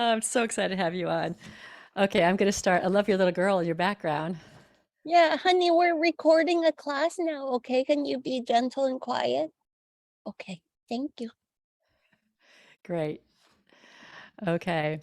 I'm so excited to have you on. Okay, I'm going to start. I love your little girl in your background. Yeah, honey, we're recording a class now, okay? Can you be gentle and quiet? Okay, thank you. Great. Okay.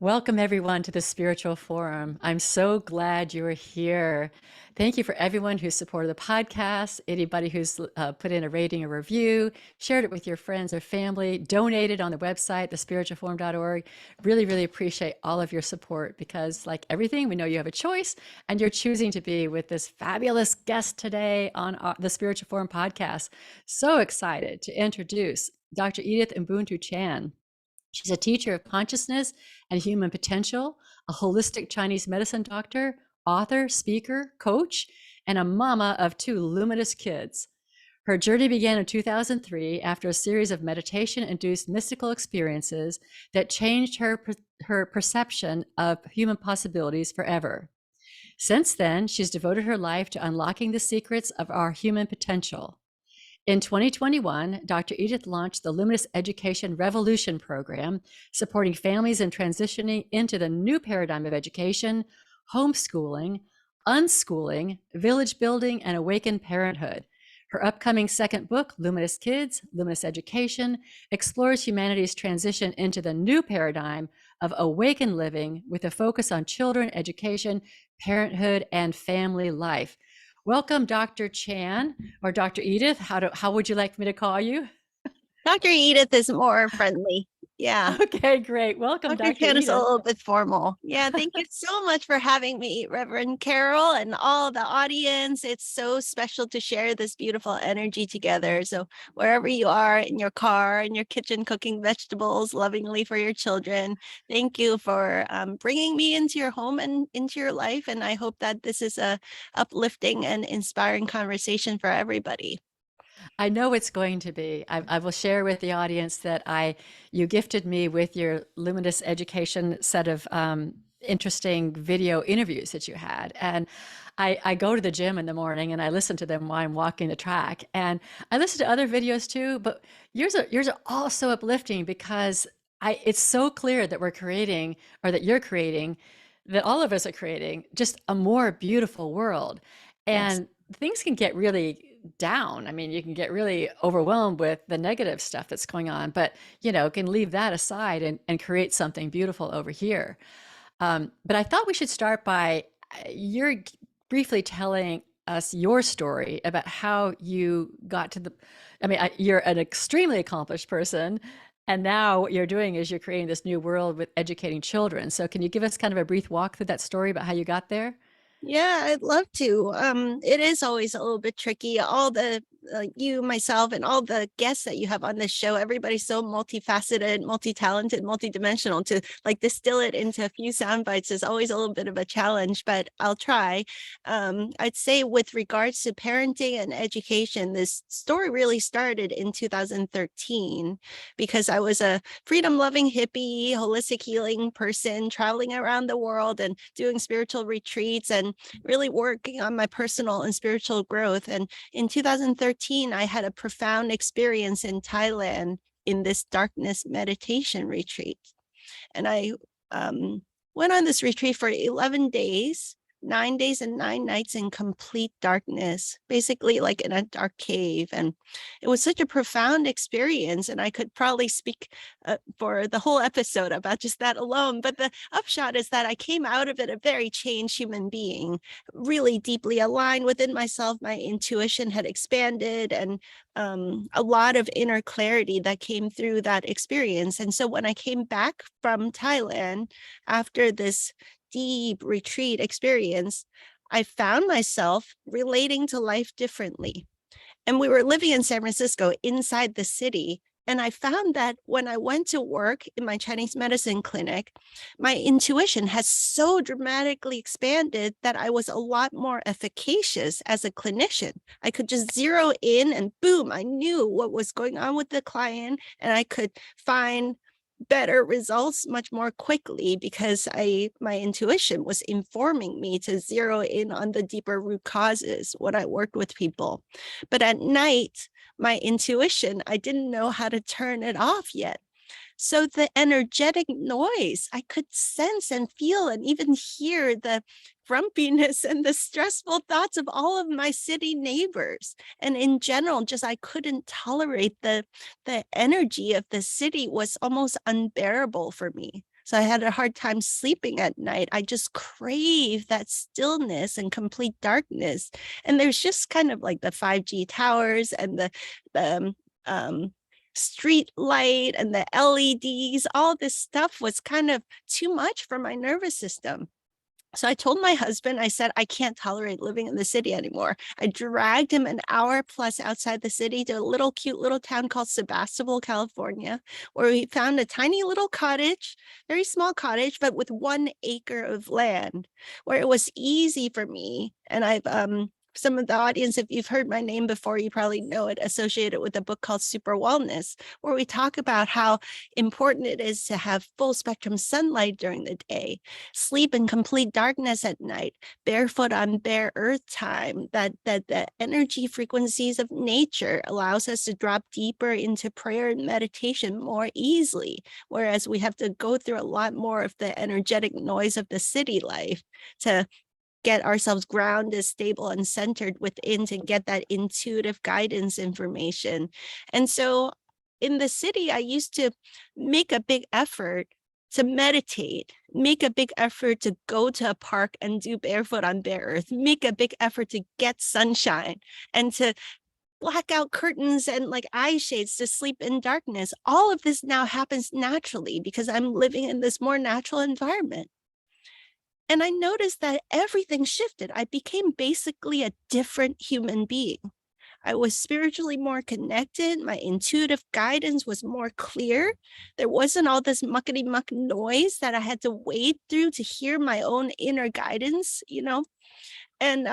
Welcome, everyone, to the Spiritual Forum. I'm so glad you are here. Thank you for everyone who supported the podcast, anybody who's put in a rating or review, shared it with your friends or family, donated on the website, thespiritualforum.org. Really, really appreciate all of your support because, like everything, we know you have a choice and you're choosing to be with this fabulous guest today on the Spiritual Forum podcast. So excited to introduce Dr. Edith Ubuntu Chan. She's a teacher of consciousness and human potential, a holistic Chinese medicine doctor, author, speaker, coach, and a mama of two luminous kids. Her journey began in 2003 after a series of meditation-induced mystical experiences that changed her perception of human possibilities forever. Since then, she's devoted her life to unlocking the secrets of our human potential. In 2021, Dr. Edith launched the Luminous Education Revolution program, supporting families in transitioning into the new paradigm of education, homeschooling, unschooling, village building, and awakened parenthood. Her upcoming second book, Luminous Kids, Luminous Education, explores humanity's transition into the new paradigm of awakened living with a focus on children, education, parenthood, and family life. Welcome, Dr. Chan or Dr. Edith. How would you like me to call you? Dr. Edith is more friendly. Yeah. Okay, great. Welcome, Dr. Dr. Chan is a Edith. little bit formal. Yeah, thank you so much for having me, Reverend Carol, and all the audience. It's so special to share this beautiful energy together. So wherever you are, in your car, in your kitchen, cooking vegetables lovingly for your children, thank you for bringing me into your home and into your life. And I hope that this is a uplifting and inspiring conversation for everybody. I know it's going to be. I will share with the audience that you gifted me with your Luminous Education set of interesting video interviews that you had. And I go to the gym in the morning and I listen to them while I'm walking the track. And I listen to other videos too, but yours are all so uplifting because it's so clear that we're creating, or that you're creating, that all of us are creating just a more beautiful world. Yes. And things can get really down. I mean, you can get really overwhelmed with the negative stuff that's going on, but can leave that aside and create something beautiful over here. But I thought we should start by you're briefly telling us your story about how you got to you're an extremely accomplished person. And now what you're doing is you're creating this new world with educating children. So can you give us kind of a brief walk through that story about how you got there? Yeah, I'd love to. It is always a little bit tricky. All the you, myself, and all the guests that you have on this show, everybody's so multifaceted, multi-talented, multidimensional. To like distill it into a few sound bites is always a little bit of a challenge, but I'll try. I'd say with regards to parenting and education, this story really started in 2013 because I was a freedom-loving hippie, holistic healing person traveling around the world and doing spiritual retreats and really working on my personal and spiritual growth. And in 2013, I had a profound experience in Thailand in this darkness meditation retreat. And I went on this retreat for 11 days, 9 days and 9 nights in complete darkness, basically like in a dark cave. And it was such a profound experience. And I could probably speak for the whole episode about just that alone. But the upshot is that I came out of it a very changed human being, really deeply aligned within myself. My intuition had expanded and a lot of inner clarity that came through that experience. And so when I came back from Thailand after this deep retreat experience, I found myself relating to life differently. And we were living in San Francisco inside the city. And I found that when I went to work in my Chinese medicine clinic, my intuition has so dramatically expanded that I was a lot more efficacious as a clinician. I could just zero in and boom, I knew what was going on with the client and I could find better results much more quickly because my intuition was informing me to zero in on the deeper root causes when I worked with people. But at night, my intuition, I didn't know how to turn it off yet. So the energetic noise, I could sense and feel and even hear the grumpiness and the stressful thoughts of all of my city neighbors. And in general, just I couldn't tolerate the energy of the city was almost unbearable for me. So I had a hard time sleeping at night. I just crave that stillness and complete darkness. And there's just kind of like the 5G towers and the street light and the LEDs, all this stuff was kind of too much for my nervous system. So I told my husband, I said, I can't tolerate living in the city anymore. I dragged him an hour plus outside the city to a little cute little town called Sebastopol, California, where we found a tiny little cottage, very small cottage, but with 1 acre of land, where it was easy for me. And some of the audience, if you've heard my name before, you probably know it, associated with a book called SuperWellness, where we talk about how important it is to have full spectrum sunlight during the day, sleep in complete darkness at night, barefoot on bare earth time, that the energy frequencies of nature allows us to drop deeper into prayer and meditation more easily, whereas we have to go through a lot more of the energetic noise of the city life to get ourselves grounded, stable, and centered within to get that intuitive guidance information. And so in the city, I used to make a big effort to meditate, make a big effort to go to a park and do barefoot on bare earth, make a big effort to get sunshine and to black out curtains and like eye shades to sleep in darkness. All of this now happens naturally because I'm living in this more natural environment. And I noticed that everything shifted. I became basically a different human being. I was spiritually more connected. My intuitive guidance was more clear. There wasn't all this muckety muck noise that I had to wade through to hear my own inner guidance, you know? And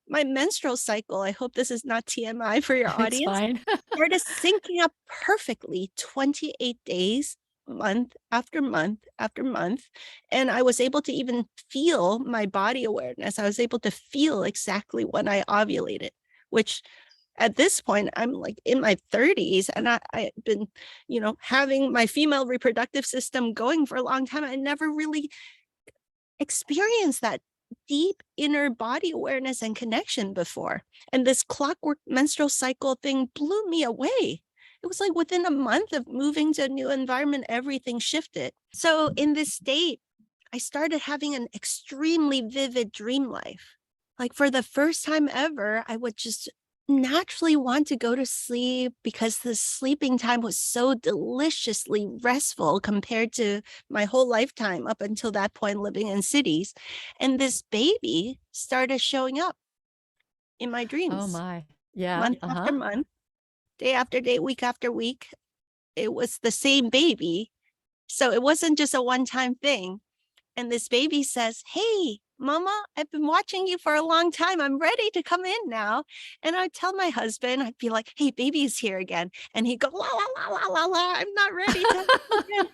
my menstrual cycle, I hope this is not TMI for your It's audience, fine. started syncing up perfectly 28 days, month after month after month. And I was able to even feel my body awareness. I was able to feel exactly when I ovulated, which at this point, I'm like in my 30s and I've been, having my female reproductive system going for a long time. I never really experienced that deep inner body awareness and connection before. And this clockwork menstrual cycle thing blew me away. It was like within a month of moving to a new environment, everything shifted. So in this state, I started having an extremely vivid dream life. Like for the first time ever, I would just naturally want to go to sleep because the sleeping time was so deliciously restful compared to my whole lifetime up until that point living in cities. And this baby started showing up in my Oh dreams my. Yeah. month after Uh-huh. month, day after day, week after week. It was the same baby. So it wasn't just a one-time thing. And this baby says, "Hey, Mama, I've been watching you for a long time. I'm ready to come in now." And I'd tell my husband, I'd be like, "Hey, baby's here again." And he'd go, "La, la, la, la, la, la, I'm not ready to again."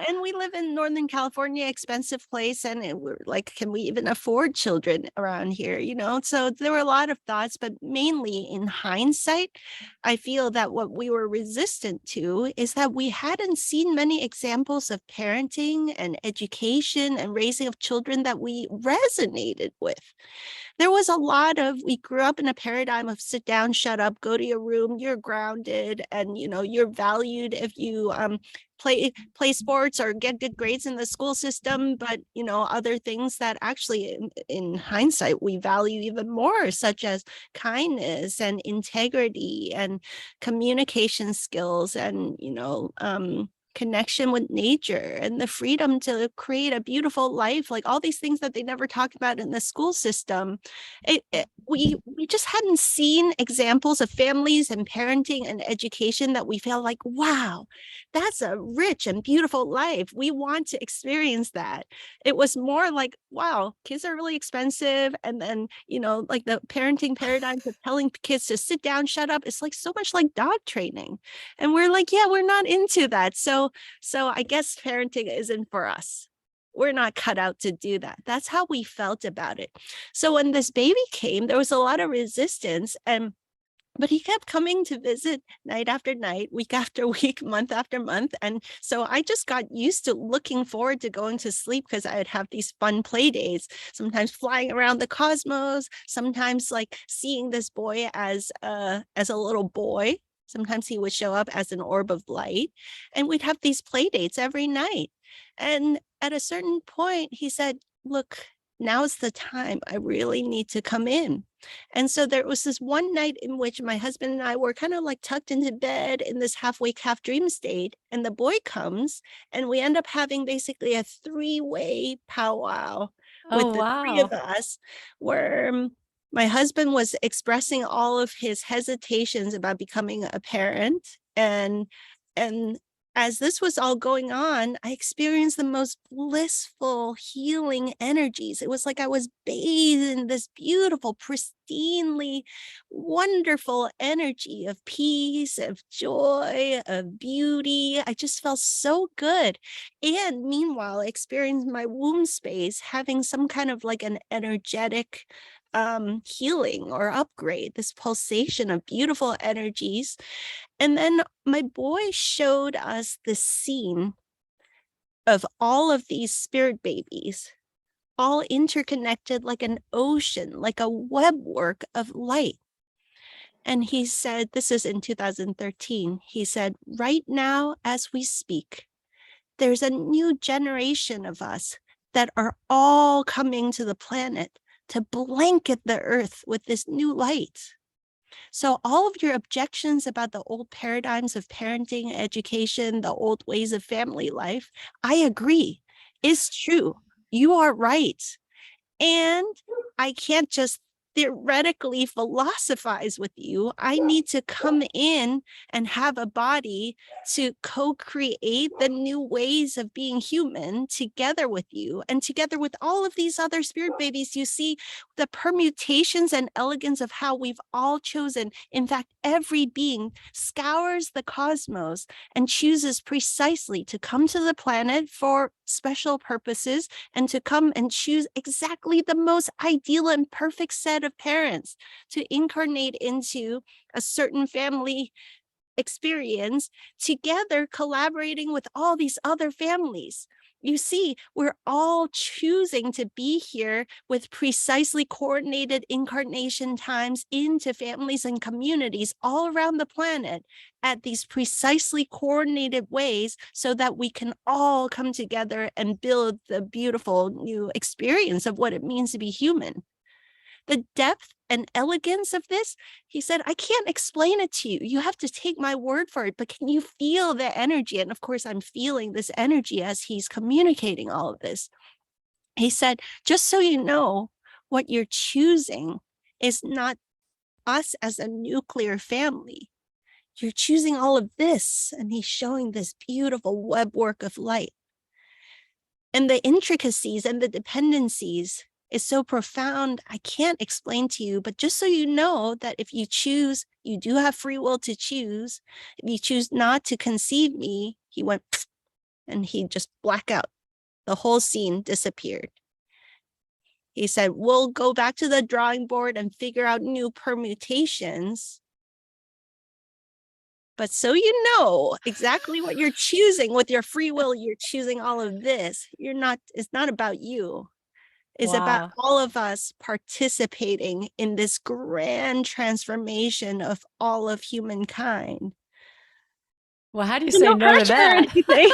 And we live in Northern California, expensive place. And we're like, can we even afford children around here? So there were a lot of thoughts, but mainly in hindsight, I feel that what we were resistant to is that we hadn't seen many examples of parenting and education and raising of children that we resonated with. There was a lot of, we grew up in a paradigm of sit down, shut up, go to your room, you're grounded, and you're valued if you play sports or get good grades in the school system. But other things that actually in hindsight we value even more, such as kindness and integrity and communication skills and connection with nature and the freedom to create a beautiful life, like all these things that they never talk about in the school system. We just hadn't seen examples of families and parenting and education that we feel like, wow, that's a rich and beautiful life. We want to experience that. It was more like, wow, kids are really expensive. And then, like the parenting paradigms of telling kids to sit down, shut up, it's like so much like dog training. And we're like, yeah, we're not into that. So I guess parenting isn't for us. We're not cut out to do that. That's how we felt about it. So when this baby came, there was a lot of resistance. And But he kept coming to visit night after night, week after week, month after month. And so I just got used to looking forward to going to sleep because I would have these fun play days, sometimes flying around the cosmos, sometimes like seeing this boy as a little boy. Sometimes he would show up as an orb of light, and we'd have these play dates every night. And at a certain point, he said, look, now's the time. I really need to come in. And so there was this one night in which my husband and I were kind of like tucked into bed in this half wake, half dream state. And the boy comes, and we end up having basically a three-way powwow with Oh, the three of wow. us, where my husband was expressing all of his hesitations about becoming a parent. And as this was all going on, I experienced the most blissful, healing energies. It was like I was bathed in this beautiful, pristinely wonderful energy of peace, of joy, of beauty. I just felt so good. And meanwhile, I experienced my womb space having some kind of like an energetic healing or upgrade, this pulsation of beautiful energies. And then my boy showed us the scene of all of these spirit babies, all interconnected like an ocean, like a webwork of light. And he said, this is in 2013, he said, right now, as we speak, there's a new generation of us that are all coming to the planet to blanket the earth with this new light. So all of your objections about the old paradigms of parenting, education, the old ways of family life, I agree, is true. You are right. And I can't just theoretically philosophize with you. I need to come in and have a body to co-create the new ways of being human together with you and together with all of these other spirit babies. You see the permutations and elegance of how we've all chosen. In fact, every being scours the cosmos and chooses precisely to come to the planet for special purposes and to come and choose exactly the most ideal and perfect set of parents to incarnate into a certain family experience, together collaborating with all these other families. You see, we're all choosing to be here with precisely coordinated incarnation times into families and communities all around the planet at these precisely coordinated ways so that we can all come together and build the beautiful new experience of what it means to be human. The depth and elegance of this, he said, I can't explain it to you. You have to take my word for it, but can you feel the energy? And of course, I'm feeling this energy as he's communicating all of this. He said, just so you know, what you're choosing is not us as a nuclear family. You're choosing all of this. And he's showing this beautiful webwork of light. And the intricacies and the dependencies is so profound, I can't explain to you, but just so you know that if you choose, you do have free will to choose. If you choose not to conceive me, he went, and he just black out. The whole scene disappeared. He said, we'll go back to the drawing board and figure out new permutations. But so you know exactly what you're choosing with your free will, you're choosing all of this. It's not about you. Is about Wow. all of us participating in this grand transformation of all of humankind. Well, how do you say No no to pressure or that? anything.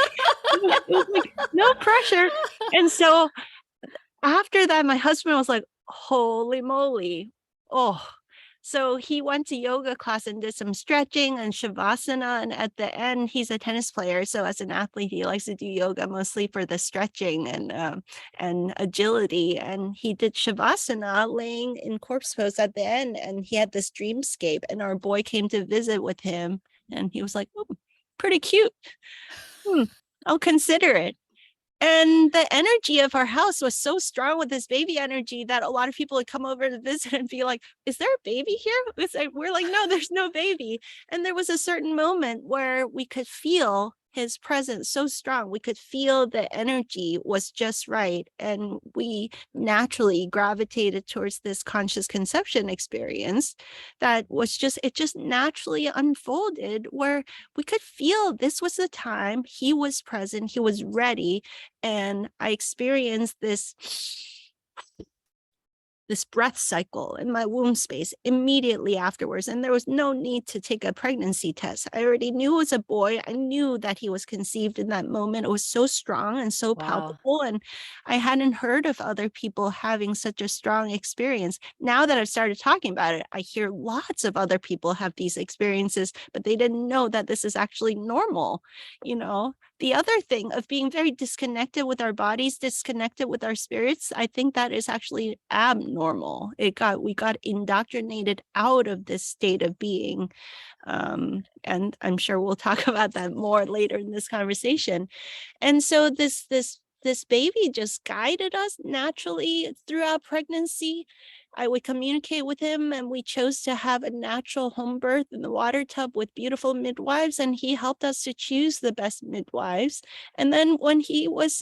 It was like, no pressure. And so after that, my husband was like, holy moly. Oh, so he went to yoga class and did some stretching and shavasana. And at the end, he's a tennis player. So as an athlete, he likes to do yoga mostly for the stretching and agility. And he did shavasana laying in corpse pose at the end. And he had this dreamscape. And our boy came to visit with him. And he was like, oh, pretty cute. I'll consider it. And the energy of our house was so strong with this baby energy that a lot of people would come over to visit and be like, is there a baby here? We're like, no, there's no baby. And there was a certain moment where we could feel his presence so strong. We could feel the energy was just right. And we naturally gravitated towards this conscious conception experience that was just, it just naturally unfolded where we could feel this was the time he was present, he was ready. And I experienced this breath cycle in my womb space immediately afterwards. And there was no need to take a pregnancy test. I already knew it was a boy. I knew that he was conceived in that moment. It was so strong and so Wow. palpable. And I hadn't heard of other people having such a strong experience. Now that I've started talking about it, I hear lots of other people have these experiences, but they didn't know that this is actually normal, you know? The other thing of being very disconnected with our bodies, disconnected with our spirits, I think that is actually abnormal. We got indoctrinated out of this state of being. And I'm sure we'll talk about that more later in this conversation. And so this baby just guided us naturally throughout pregnancy. I would communicate with him, and we chose to have a natural home birth in the water tub with beautiful midwives, and he helped us to choose the best midwives. And then when he was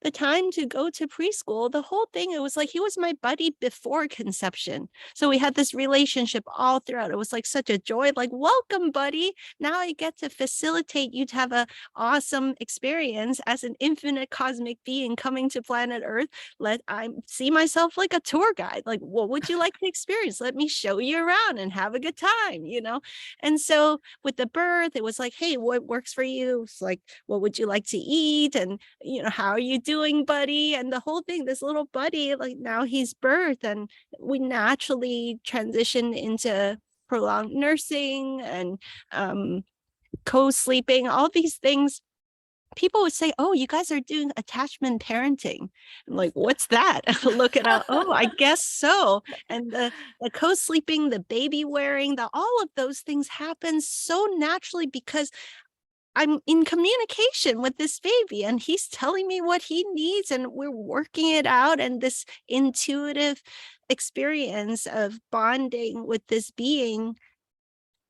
the time to go to preschool, the whole thing, it was like he was my buddy before conception. So we had this relationship all throughout. It was like such a joy, like, welcome, buddy. Now I get to facilitate you to have an awesome experience as an infinite cosmic being coming to planet Earth. I see myself like a tour guide. Like, what would you like to experience? Let me show you around and have a good time, you know? And so with the birth, it was like, hey, what works for you? It's like, what would you like to eat? And, you know, how are you doing, buddy? And the whole thing, this little buddy, like now he's birthed, and we naturally transitioned into prolonged nursing and co-sleeping, all these things. People would say, oh, you guys are doing attachment parenting. I'm like, what's that? Look it up. Oh, I guess so. And the co-sleeping, the baby wearing, all of those things happen so naturally because I'm in communication with this baby and he's telling me what he needs and we're working it out. And this intuitive experience of bonding with this being,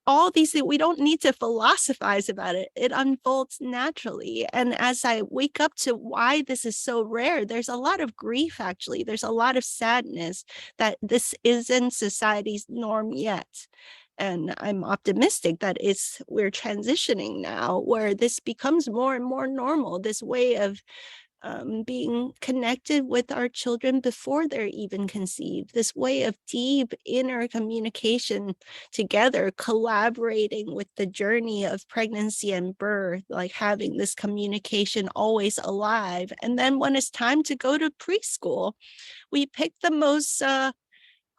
all these things, we don't need to philosophize about it. It unfolds naturally. And as I wake up to why this is so rare, there's a lot of grief, actually. There's a lot of sadness that this isn't society's norm yet. And I'm optimistic that we're transitioning now where this becomes more and more normal, this way of being connected with our children before they're even conceived, this way of deep inner communication together, collaborating with the journey of pregnancy and birth, like having this communication always alive. And then when it's time to go to preschool, we pick the most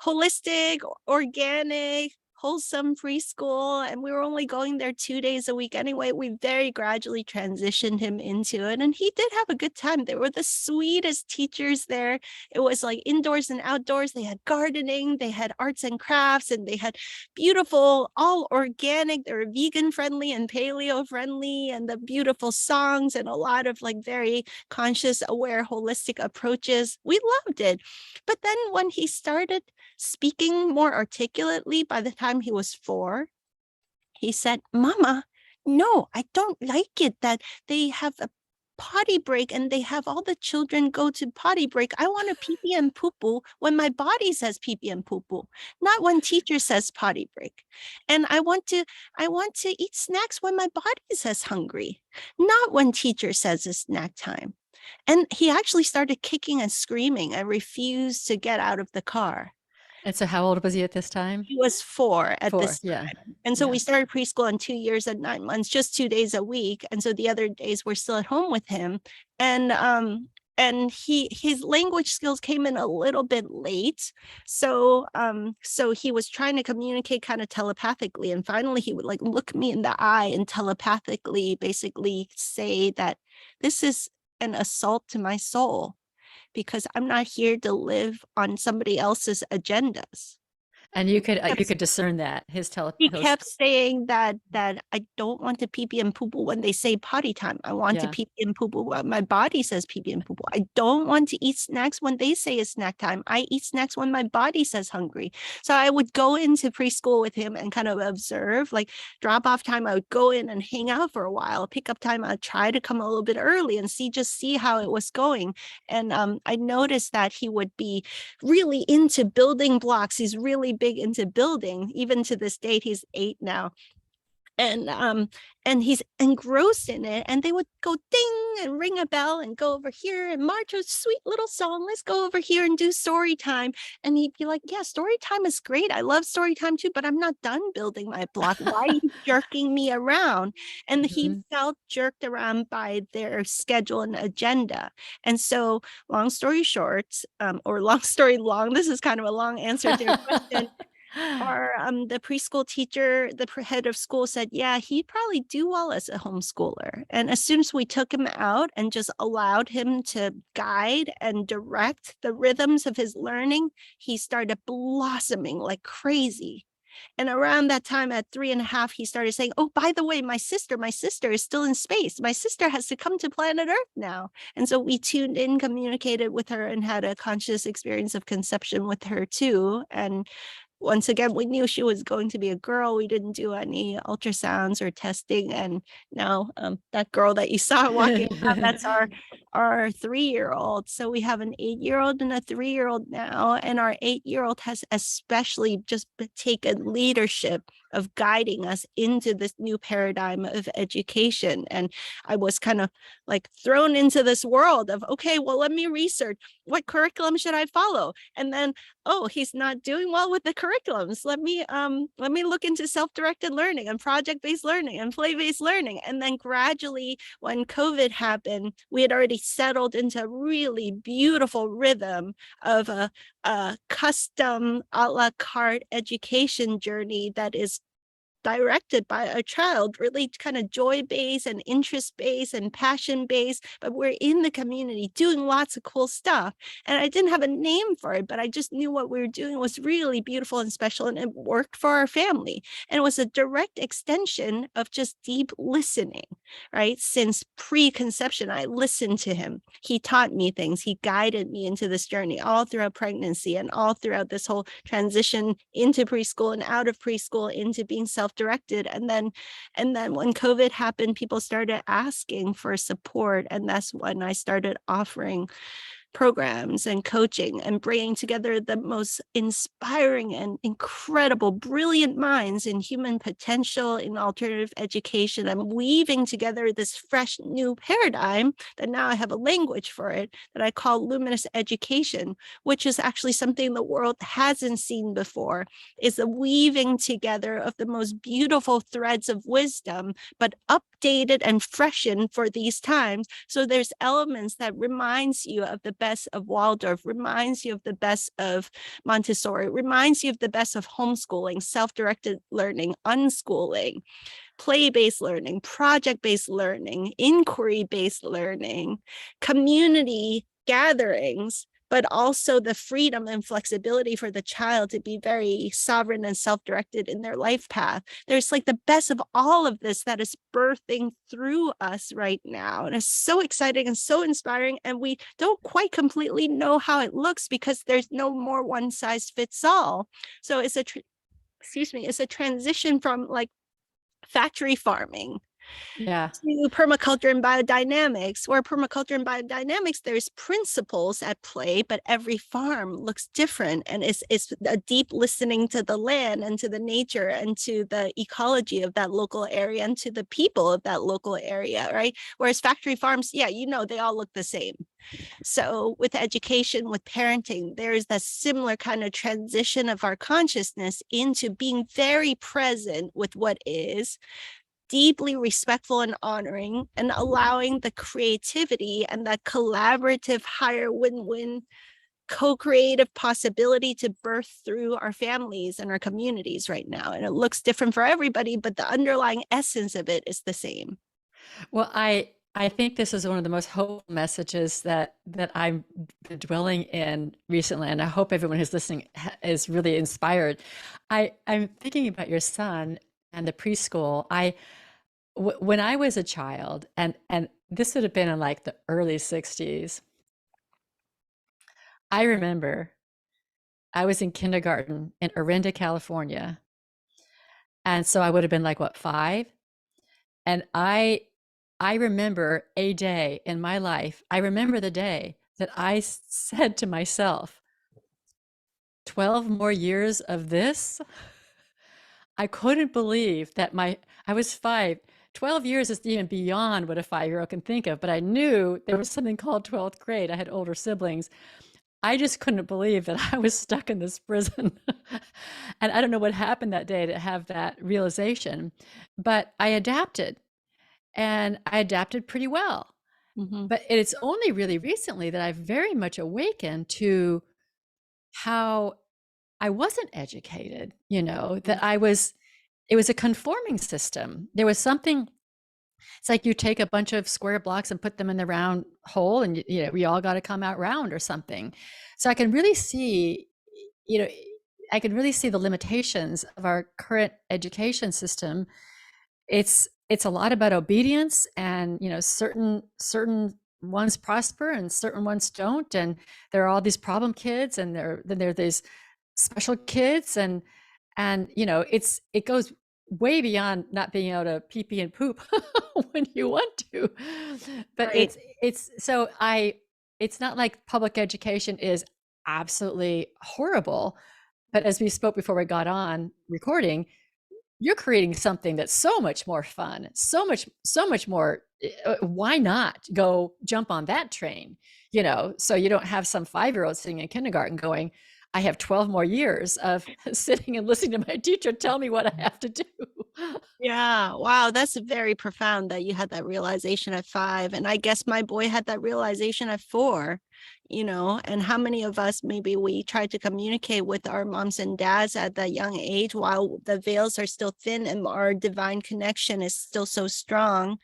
holistic, organic, wholesome preschool, and we were only going there 2 days a week anyway. We very gradually transitioned him into it, and he did have a good time. There were the sweetest teachers there. It was like indoors and outdoors. They had gardening, they had arts and crafts, and they had beautiful, all organic. They were vegan friendly and paleo friendly, and the beautiful songs and a lot of like very conscious, aware, holistic approaches. We loved it. But then when he started speaking more articulately, by the time he was 4, he said, Mama, no, I don't like it that they have a potty break and they have all the children go to potty break. I want a pee-pee and poo-poo when my body says pee-pee and poo-poo, not when teacher says potty break. And I want to eat snacks when my body says hungry, not when teacher says it's snack time. And he actually started kicking and screaming and refused to get out of the car. And so how old was he at this time? He was 4 at 4, this yeah. time. And so we started preschool in 2 years and 9 months, just 2 days a week. And so the other days we're still at home with him. And his language skills came in a little bit late. So he was trying to communicate kind of telepathically. And finally he would like look me in the eye and telepathically basically say that this is an assault to my soul, because I'm not here to live on somebody else's agendas. And you could discern that his He telepathy. kept saying that I don't want to pee pee and poo poo when they say potty time. I want to Yeah. pee pee and poo poo when my body says pee pee and poo poo. I don't want to eat snacks when they say it's snack time. I eat snacks when my body says hungry. So I would go into preschool with him and kind of observe, like drop off time. I would go in and hang out for a while. Pick up time, I'd try to come a little bit early and see how it was going. And I noticed that he would be really into building blocks. He's really big into building. Even to this date, he's 8 now. And he's engrossed in it, and they would go ding and ring a bell and go over here and march a sweet little song. Let's go over here and do story time. And he'd be like, yeah, story time is great. I love story time too, but I'm not done building my block. Why are you jerking me around? And he Mhm. felt jerked around by their schedule and agenda. And so, long story short, or long story long, this is kind of a long answer to your question. The preschool teacher, the head of school, said, yeah, he'd probably do well as a homeschooler. And as soon as we took him out and just allowed him to guide and direct the rhythms of his learning, he started blossoming like crazy. And around that time at 3.5, he started saying, oh, by the way, my sister is still in space. My sister has to come to planet Earth now. And so we tuned in, communicated with her, and had a conscious experience of conception with her too. And once again, we knew she was going to be a girl. We didn't do any ultrasounds or testing. And now that girl that you saw walking around, that's our 3-year-old. So we have an 8-year-old and a 3-year-old now. And our 8-year-old has especially just taken leadership of guiding us into this new paradigm of education. And I was kind of like thrown into this world of, okay, well, let me research what curriculum should I follow? And then, oh, he's not doing well with the curriculums. Let me look into self-directed learning and project-based learning and play-based learning. And then gradually, when COVID happened, we had already settled into a really beautiful rhythm of a custom a la carte education journey that is directed by a child, really kind of joy-based and interest-based and passion-based, but we're in the community doing lots of cool stuff. And I didn't have a name for it, but I just knew what we were doing was really beautiful and special, and it worked for our family. And it was a direct extension of just deep listening, right? Since preconception, I listened to him. He taught me things. He guided me into this journey all throughout pregnancy and all throughout this whole transition into preschool and out of preschool into being self-directed. And then when COVID happened, people started asking for support. And that's when I started offering programs and coaching and bringing together the most inspiring and incredible, brilliant minds in human potential in alternative education. I'm weaving together this fresh new paradigm that now I have a language for it that I call luminous education, which is actually something the world hasn't seen before, is the weaving together of the most beautiful threads of wisdom, but updated and freshened for these times. So there's elements that reminds you of the best of Waldorf, reminds you of the best of Montessori, reminds you of the best of homeschooling, self-directed learning, unschooling, play-based learning, project-based learning, inquiry-based learning, community gatherings, but also the freedom and flexibility for the child to be very sovereign and self-directed in their life path. There's like the best of all of this that is birthing through us right now. And it's so exciting and so inspiring. And we don't quite completely know how it looks because there's no more one size fits all. So it's it's a transition from like factory farming Yeah. to permaculture and biodynamics, where permaculture and biodynamics, there's principles at play, but every farm looks different. And it's a deep listening to the land and to the nature and to the ecology of that local area and to the people of that local area, right? Whereas factory farms, yeah, they all look the same. So with education, with parenting, there is that similar kind of transition of our consciousness into being very present with what is, deeply respectful and honoring, and allowing the creativity and that collaborative higher win-win co-creative possibility to birth through our families and our communities right now. And it looks different for everybody, but the underlying essence of it is the same. Well, I think this is one of the most hopeful messages that I've been dwelling in recently, and I hope everyone who's listening is really inspired. I'm thinking about your son and the preschool. When I was a child, and this would have been in like the early 60s, I remember I was in kindergarten in Orinda, California. And so I would have been like, what, 5? And I remember a day in my life. I remember the day that I said to myself, 12 more years of this? I couldn't believe that I was 5. 12 years is even beyond what a 5-year-old can think of, but I knew there was something called 12th grade. I had older siblings. I just couldn't believe that I was stuck in this prison. And I don't know what happened that day to have that realization, but I adapted, and I adapted pretty well. Mhm. But it's only really recently that I've very much awakened to how I wasn't educated, that it was a conforming system. There was something, it's like you take a bunch of square blocks and put them in the round hole, and we all got to come out round or something. So I can really see, you know, I can really see the limitations of our current education system. It's a lot about obedience, and certain ones prosper and certain ones don't, and there are all these problem kids, and then there are these special kids, and it goes way beyond not being able to pee pee and poop when you want to. But Right. it's not like public education is absolutely horrible. But as we spoke before we got on recording, you're creating something that's so much more fun, so much more. Why not go jump on that train? So you don't have some 5-year-old sitting in kindergarten going, I have 12 more years of sitting and listening to my teacher tell me what I have to do. Yeah. Wow. That's very profound that you had that realization at 5. And I guess my boy had that realization at 4, and how many of us, maybe we tried to communicate with our moms and dads at that young age while the veils are still thin and our divine connection is still so strong.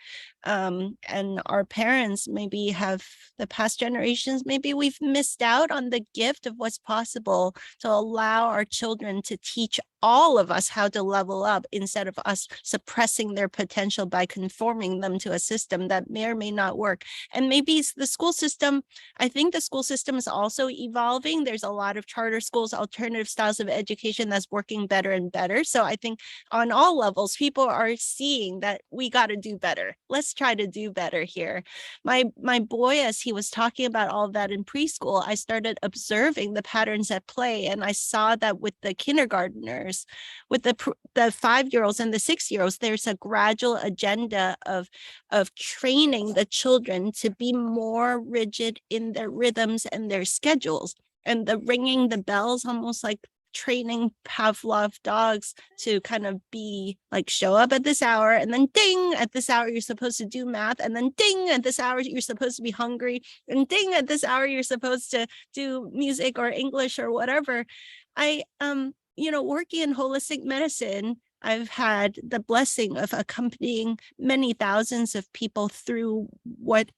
And our parents maybe have, the past generations, maybe we've missed out on the gift of what's possible to allow our children to teach all of us how to level up instead of us suppressing their potential by conforming them to a system that may or may not work. And maybe the school system, I think the school system is also evolving. There's a lot of charter schools, alternative styles of education that's working better and better. So I think on all levels, people are seeing that we got to do better. Let's try to do better here. My boy, as he was talking about all of that in preschool, I started observing the patterns at play, and I saw that with the kindergartners, with the 5-year-olds and the 6-year-olds, there's a gradual agenda of training the children to be more rigid in their rhythms and their schedules, and the ringing the bells, almost like training Pavlov dogs to kind of be like, show up at this hour, and then ding, at this hour you're supposed to do math, and then ding, at this hour you're supposed to be hungry, and ding, at this hour you're supposed to do music or English or whatever. I working in holistic medicine, I've had the blessing of accompanying many thousands of people through what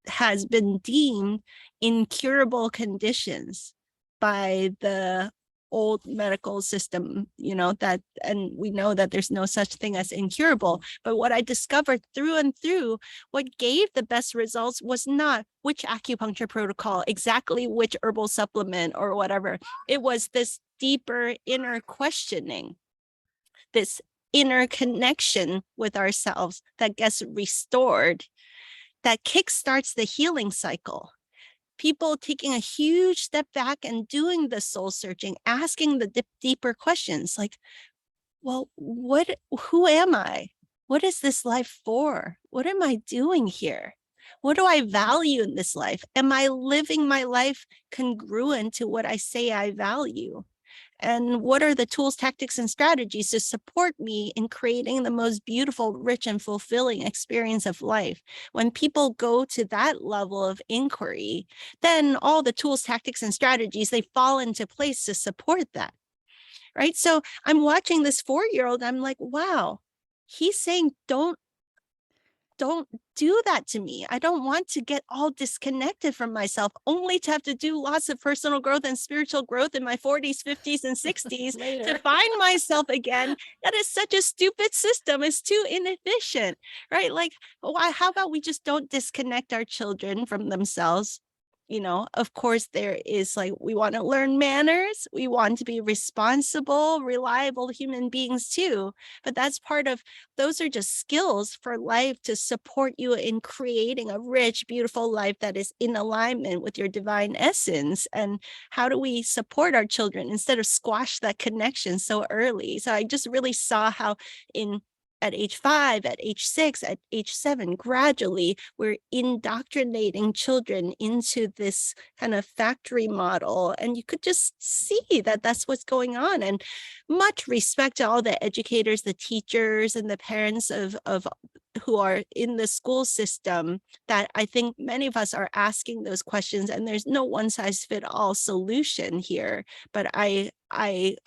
has been deemed incurable conditions by the old medical system, that, and we know that there's no such thing as incurable. But what I discovered through and through, what gave the best results was not which acupuncture protocol, exactly which herbal supplement or whatever. It was this deeper inner questioning, this inner connection with ourselves that gets restored, that kickstarts the healing cycle. People taking a huge step back and doing the soul searching, asking the deeper questions like, well, who am I? What is this life for? What am I doing here? What do I value in this life? Am I living my life congruent to what I say I value? And what are the tools, tactics, and strategies to support me in creating the most beautiful, rich, and fulfilling experience of life? When people go to that level of inquiry, then all the tools, tactics, and strategies, they fall into place to support that, right? So I'm watching this 4-year-old, I'm like, wow, he's saying, don't don't do that to me. I don't want to get all disconnected from myself only to have to do lots of personal growth and spiritual growth in my 40s, 50s, and 60s to find myself again. That is such a stupid system. It's too inefficient, right? Like, how about we just don't disconnect our children from themselves? Of course, there is like, we want to learn manners. We want to be responsible, reliable human beings too. But that's part of, those are just skills for life to support you in creating a rich, beautiful life that is in alignment with your divine essence. And how do we support our children instead of squash that connection so early? So I just really saw how at age 5, at age 6, at age 7, gradually we're indoctrinating children into this kind of factory model. And you could just see that that's what's going on. And much respect to all the educators, the teachers, and the parents of who are in the school system, that I think many of us are asking those questions, and there's no one size fit all solution here. But I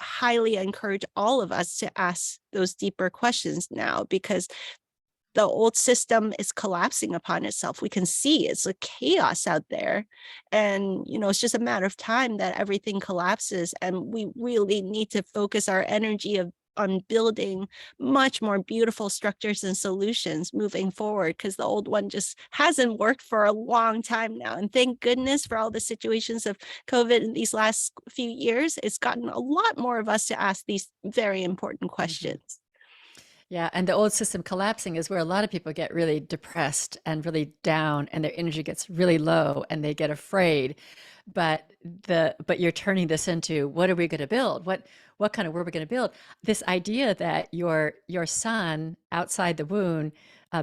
highly encourage all of us to ask those deeper questions now, because the old system is collapsing upon itself. We can see it's a chaos out there. And, it's just a matter of time that everything collapses. And we really need to focus our energy on building much more beautiful structures and solutions moving forward, because the old one just hasn't worked for a long time now. And thank goodness for all the situations of COVID in these last few years. It's gotten a lot more of us to ask these very important questions. Yeah, and the old system collapsing is where a lot of people get really depressed and really down, and their energy gets really low, and they get afraid. But you're turning this into, what are we going to build? What kind of world are we going to build? This idea that your son outside the womb,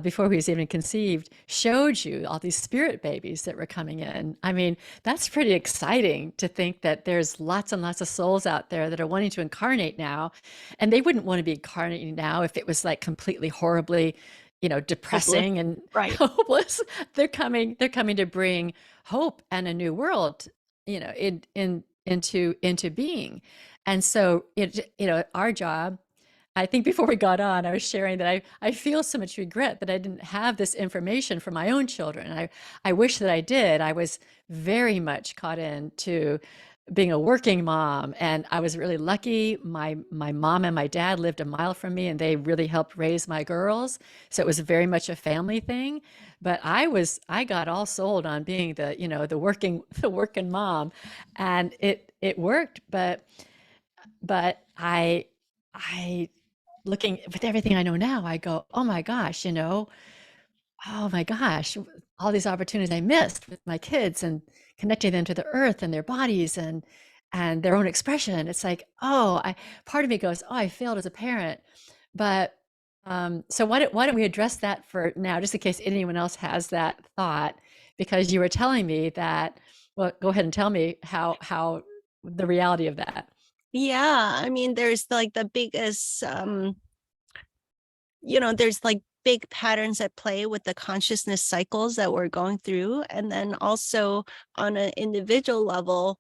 before he was even conceived, showed you all these spirit babies that were coming in. I mean, that's pretty exciting to think that there's lots and lots of souls out there that are wanting to incarnate now. And they wouldn't want to be incarnating now if it was like completely horribly, depressing and right. hopeless. They're coming to bring hope and a new world, into being. And so our job, I think before we got on, I was sharing that I feel so much regret that I didn't have this information for my own children. I wish that I did. I was very much caught into being a working mom, and I was really lucky. My mom and my dad lived a mile from me, and they really helped raise my girls. So it was very much a family thing. But I got all sold on being the working mom, and it worked. But I looking with everything I know now, I go, oh my gosh, all these opportunities I missed with my kids and connecting them to the earth and their bodies and their own expression. It's like, part of me goes, oh, I failed as a parent. But so why don't we address that for now, just in case anyone else has that thought, because you were telling me that, well, go ahead and tell me how the reality of that. Yeah, I mean, there's like the biggest, there's like big patterns at play with the consciousness cycles that we're going through. And then also on an individual level,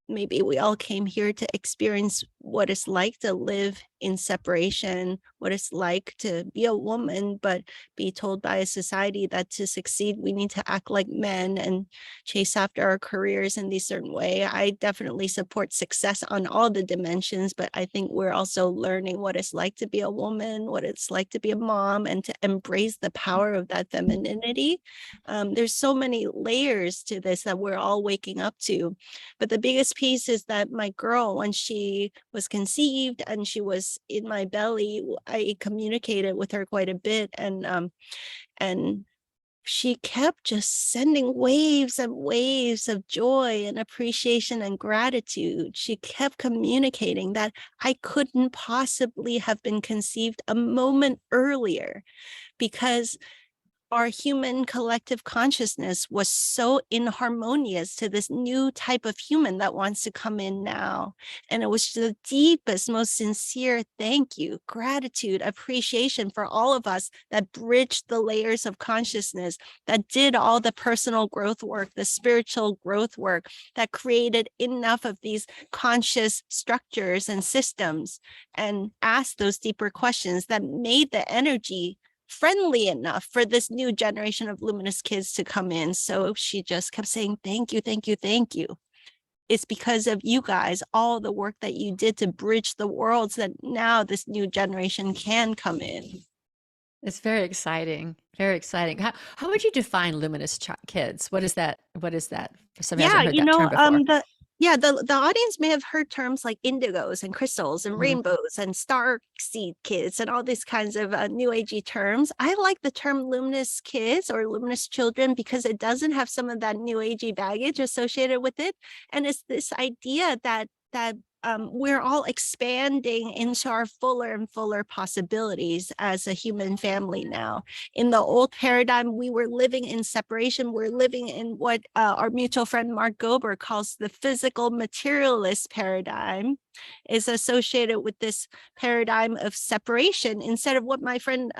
maybe we all came here to experience what it's like to live in separation, what it's like to be a woman, but be told by a society that to succeed, we need to act like men and chase after our careers in this certain way. I definitely support success on all the dimensions, but I think we're also learning what it's like to be a woman, what it's like to be a mom, and to embrace the power of that femininity. There's so many layers to this that we're all waking up to. But the biggest piece is that my girl, when she was conceived and she was in my belly, I communicated with her quite a bit, and she kept just sending waves and waves of joy and appreciation and gratitude. She kept communicating that I couldn't possibly have been conceived a moment earlier, because our human collective consciousness was so inharmonious to this new type of human that wants to come in now. And it was the deepest, most sincere thank you, gratitude, appreciation for all of us that bridged the layers of consciousness, that did all the personal growth work, the spiritual growth work, that created enough of these conscious structures and systems, and asked those deeper questions that made the energy friendly enough for this new generation of luminous kids to come in. So she just kept saying, thank you, thank you, thank you. It's because of you guys, all the work that you did to bridge the worlds, that now this new generation can come in. It's very exciting. Very exciting. How would you define luminous kids? What is that? What is that? For somebody who Yeah, hasn't heard that term before. the audience may have heard terms like indigos and crystals and Mhm. rainbows and star seed kids and all these kinds of new agey terms. I like the term luminous kids or luminous children because it doesn't have some of that new agey baggage associated with it, and it's this idea that we're all expanding into our fuller and fuller possibilities as a human family now. In the old paradigm, we were living in separation. We're living in what our mutual friend Mark Gober calls the physical materialist paradigm, is associated with this paradigm of separation, instead of what my friend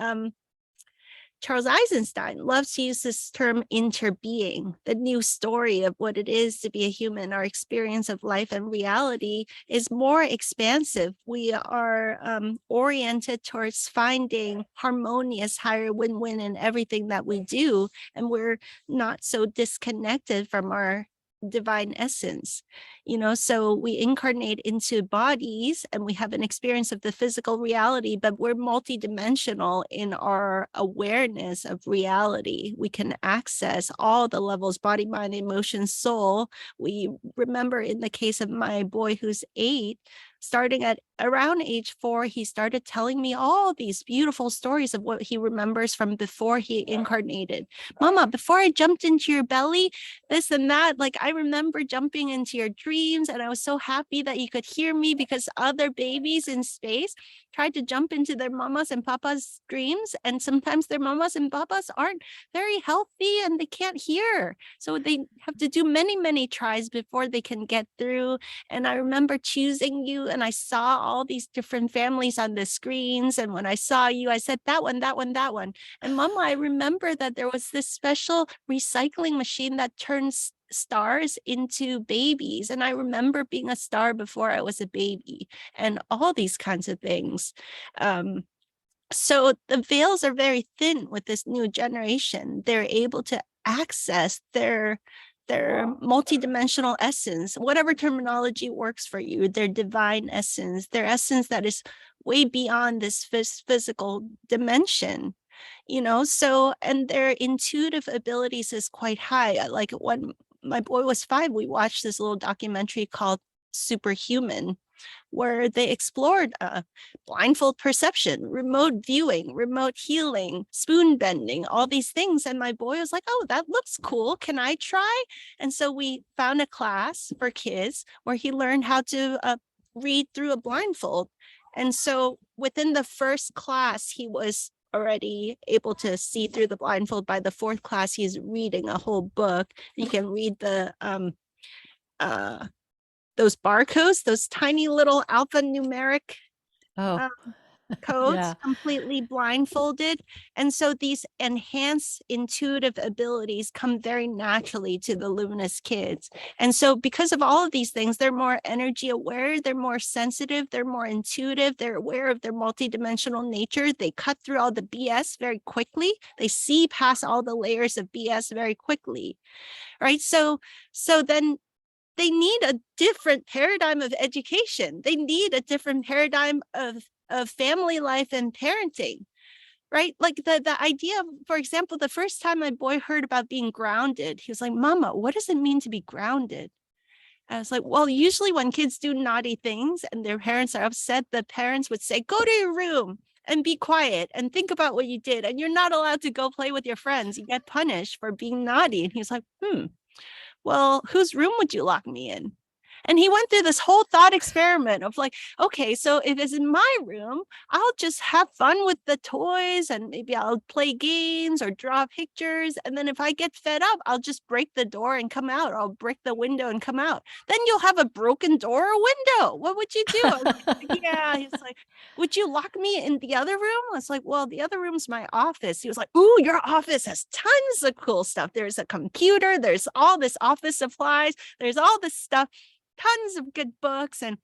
Charles Eisenstein loves to use this term interbeing, the new story of what it is to be a human. Our experience of life and reality is more expansive. We are oriented towards finding harmonious, higher win-win in everything that we do. And we're not so disconnected from our divine essence, so we incarnate into bodies and we have an experience of the physical reality, but we're multidimensional in our awareness of reality. We can access all the levels: body, mind, emotion, soul. We remember, in the case of my boy who's 8, starting at around age 4, he started telling me all these beautiful stories of what he remembers from before he incarnated. Mama, before I jumped into your belly, this and that, like I remember jumping into your dreams, and I was so happy that you could hear me, because other babies in space tried to jump into their mamas and papas dreams, and sometimes their mamas and papas aren't very healthy and they can't hear, so they have to do many tries before they can get through. And I remember choosing you, and I saw all these different families on the screens, and when I saw you, I said, that one, that one, that one. And Mama, I remember that there was this special recycling machine that turns stars into babies, and I remember being a star before I was a baby, and all these kinds of things. So the veils are very thin with this new generation. They're able to access their multidimensional essence, whatever terminology works for you, their divine essence, their essence that is way beyond this physical dimension. So, and their intuitive abilities is quite high. Like when my boy was 5, we watched this little documentary called Superhuman, where they explored blindfold perception, remote viewing, remote healing, spoon bending, all these things. And my boy was like, oh, that looks cool. Can I try? And so we found a class for kids where he learned how to read through a blindfold. And so within the first class, he was already able to see through the blindfold. By the 4th class, he's reading a whole book. You can read the those barcodes, those tiny little alphanumeric Oh, codes, yeah. completely blindfolded. And so these enhanced intuitive abilities come very naturally to the luminous kids. And so because of all of these things, they're more energy aware, they're more sensitive, they're more intuitive, they're aware of their multidimensional nature. They cut through all the BS very quickly. They see past all the layers of BS very quickly, right? So then they need a different paradigm of education. They need a different paradigm of family life and parenting, right? Like the idea, for example, the first time my boy heard about being grounded, he was like, Mama, what does it mean to be grounded? I was like, well, usually when kids do naughty things and their parents are upset, the parents would say, go to your room and be quiet and think about what you did. And you're not allowed to go play with your friends. You get punished for being naughty. And he was like, well, whose room would you lock me in? And he went through this whole thought experiment of like, okay, so if it's in my room, I'll just have fun with the toys and maybe I'll play games or draw pictures. And then if I get fed up, I'll just break the door and come out. Or I'll break the window and come out. Then you'll have a broken door or window. What would you do? I was like, yeah. He's like, would you lock me in the other room? I was like, well, the other room's my office. He was like, ooh, your office has tons of cool stuff. There's a computer. There's all this office supplies. There's all this stuff. Tons of good books, and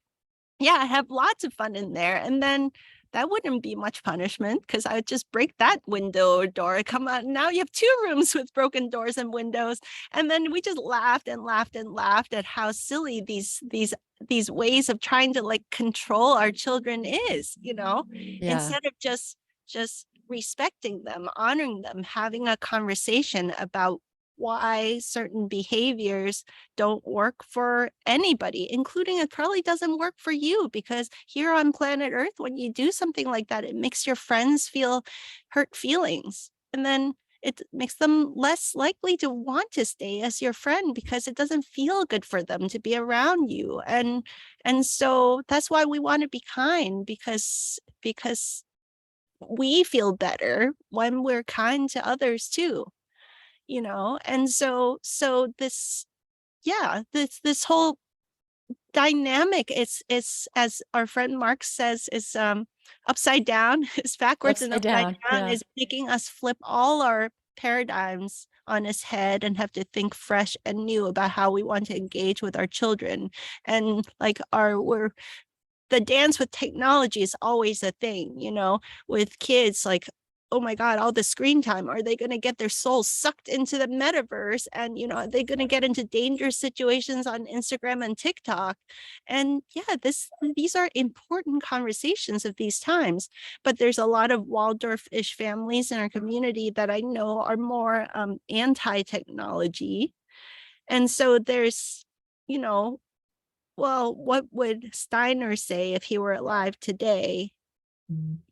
yeah, I have lots of fun in there. And then that wouldn't be much punishment because I would just break that window or door. Come on, now you have 2 rooms with broken doors and windows. And then we just laughed and laughed and laughed at how silly these ways of trying to like control our children is, Yeah. instead of just respecting them, honoring them, having a conversation about why certain behaviors don't work for anybody, including it probably doesn't work for you, because here on planet Earth, when you do something like that, it makes your friends feel hurt feelings. And then it makes them less likely to want to stay as your friend because it doesn't feel good for them to be around you. And so that's why we want to be kind, because we feel better when we're kind to others too, and so this, yeah, this whole dynamic is, as our friend Mark says, is upside down, is backwards and Upside upside down. down, Yeah. is making us flip all our paradigms on its head and have to think fresh and new about how we want to engage with our children. And like we're the dance with technology is always a thing, with kids, like, oh my God, all the screen time. Are they going to get their souls sucked into the metaverse? And, are they going to get into dangerous situations on Instagram and TikTok? And yeah, these are important conversations of these times. But there's a lot of Waldorf-ish families in our community that I know are more anti-technology. And so there's, well, what would Steiner say if he were alive today?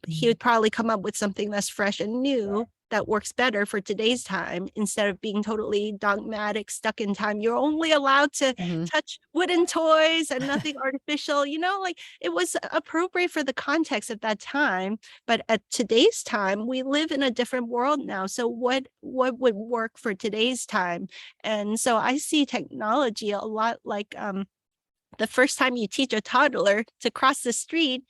He would probably come up with something that's fresh and new that works better for today's time, instead of being totally dogmatic, stuck in time. You're only allowed to touch wooden toys and nothing artificial, like it was appropriate for the context of that time. But at today's time, we live in a different world now. So what would work for today's time? And so I see technology a lot like the first time you teach a toddler to cross the street,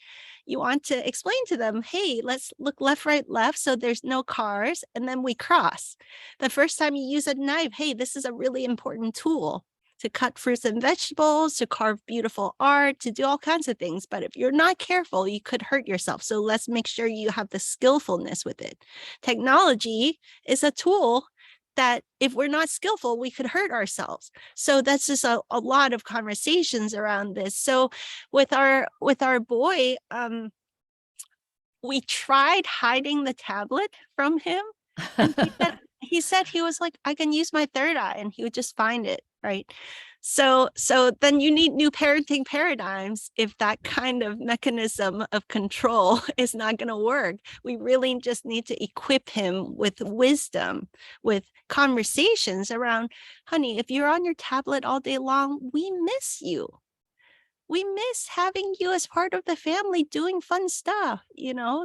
you want to explain to them, hey, let's look left, right, left, so there's no cars, and then we cross. The first time you use a knife, hey, this is a really important tool to cut fruits and vegetables, to carve beautiful art, to do all kinds of things. But if you're not careful, you could hurt yourself. So let's make sure you have the skillfulness with it. Technology is a tool that if we're not skillful, we could hurt ourselves. So that's just a lot of conversations around this. So with our boy, we tried hiding the tablet from him. And he said he was like, I can use my third eye, and he would just find it, right? So then you need new parenting paradigms if that kind of mechanism of control is not going to work. We really just need to equip him with wisdom, with conversations around, honey, if you're on your tablet all day long, we miss you. We miss having you as part of the family doing fun stuff,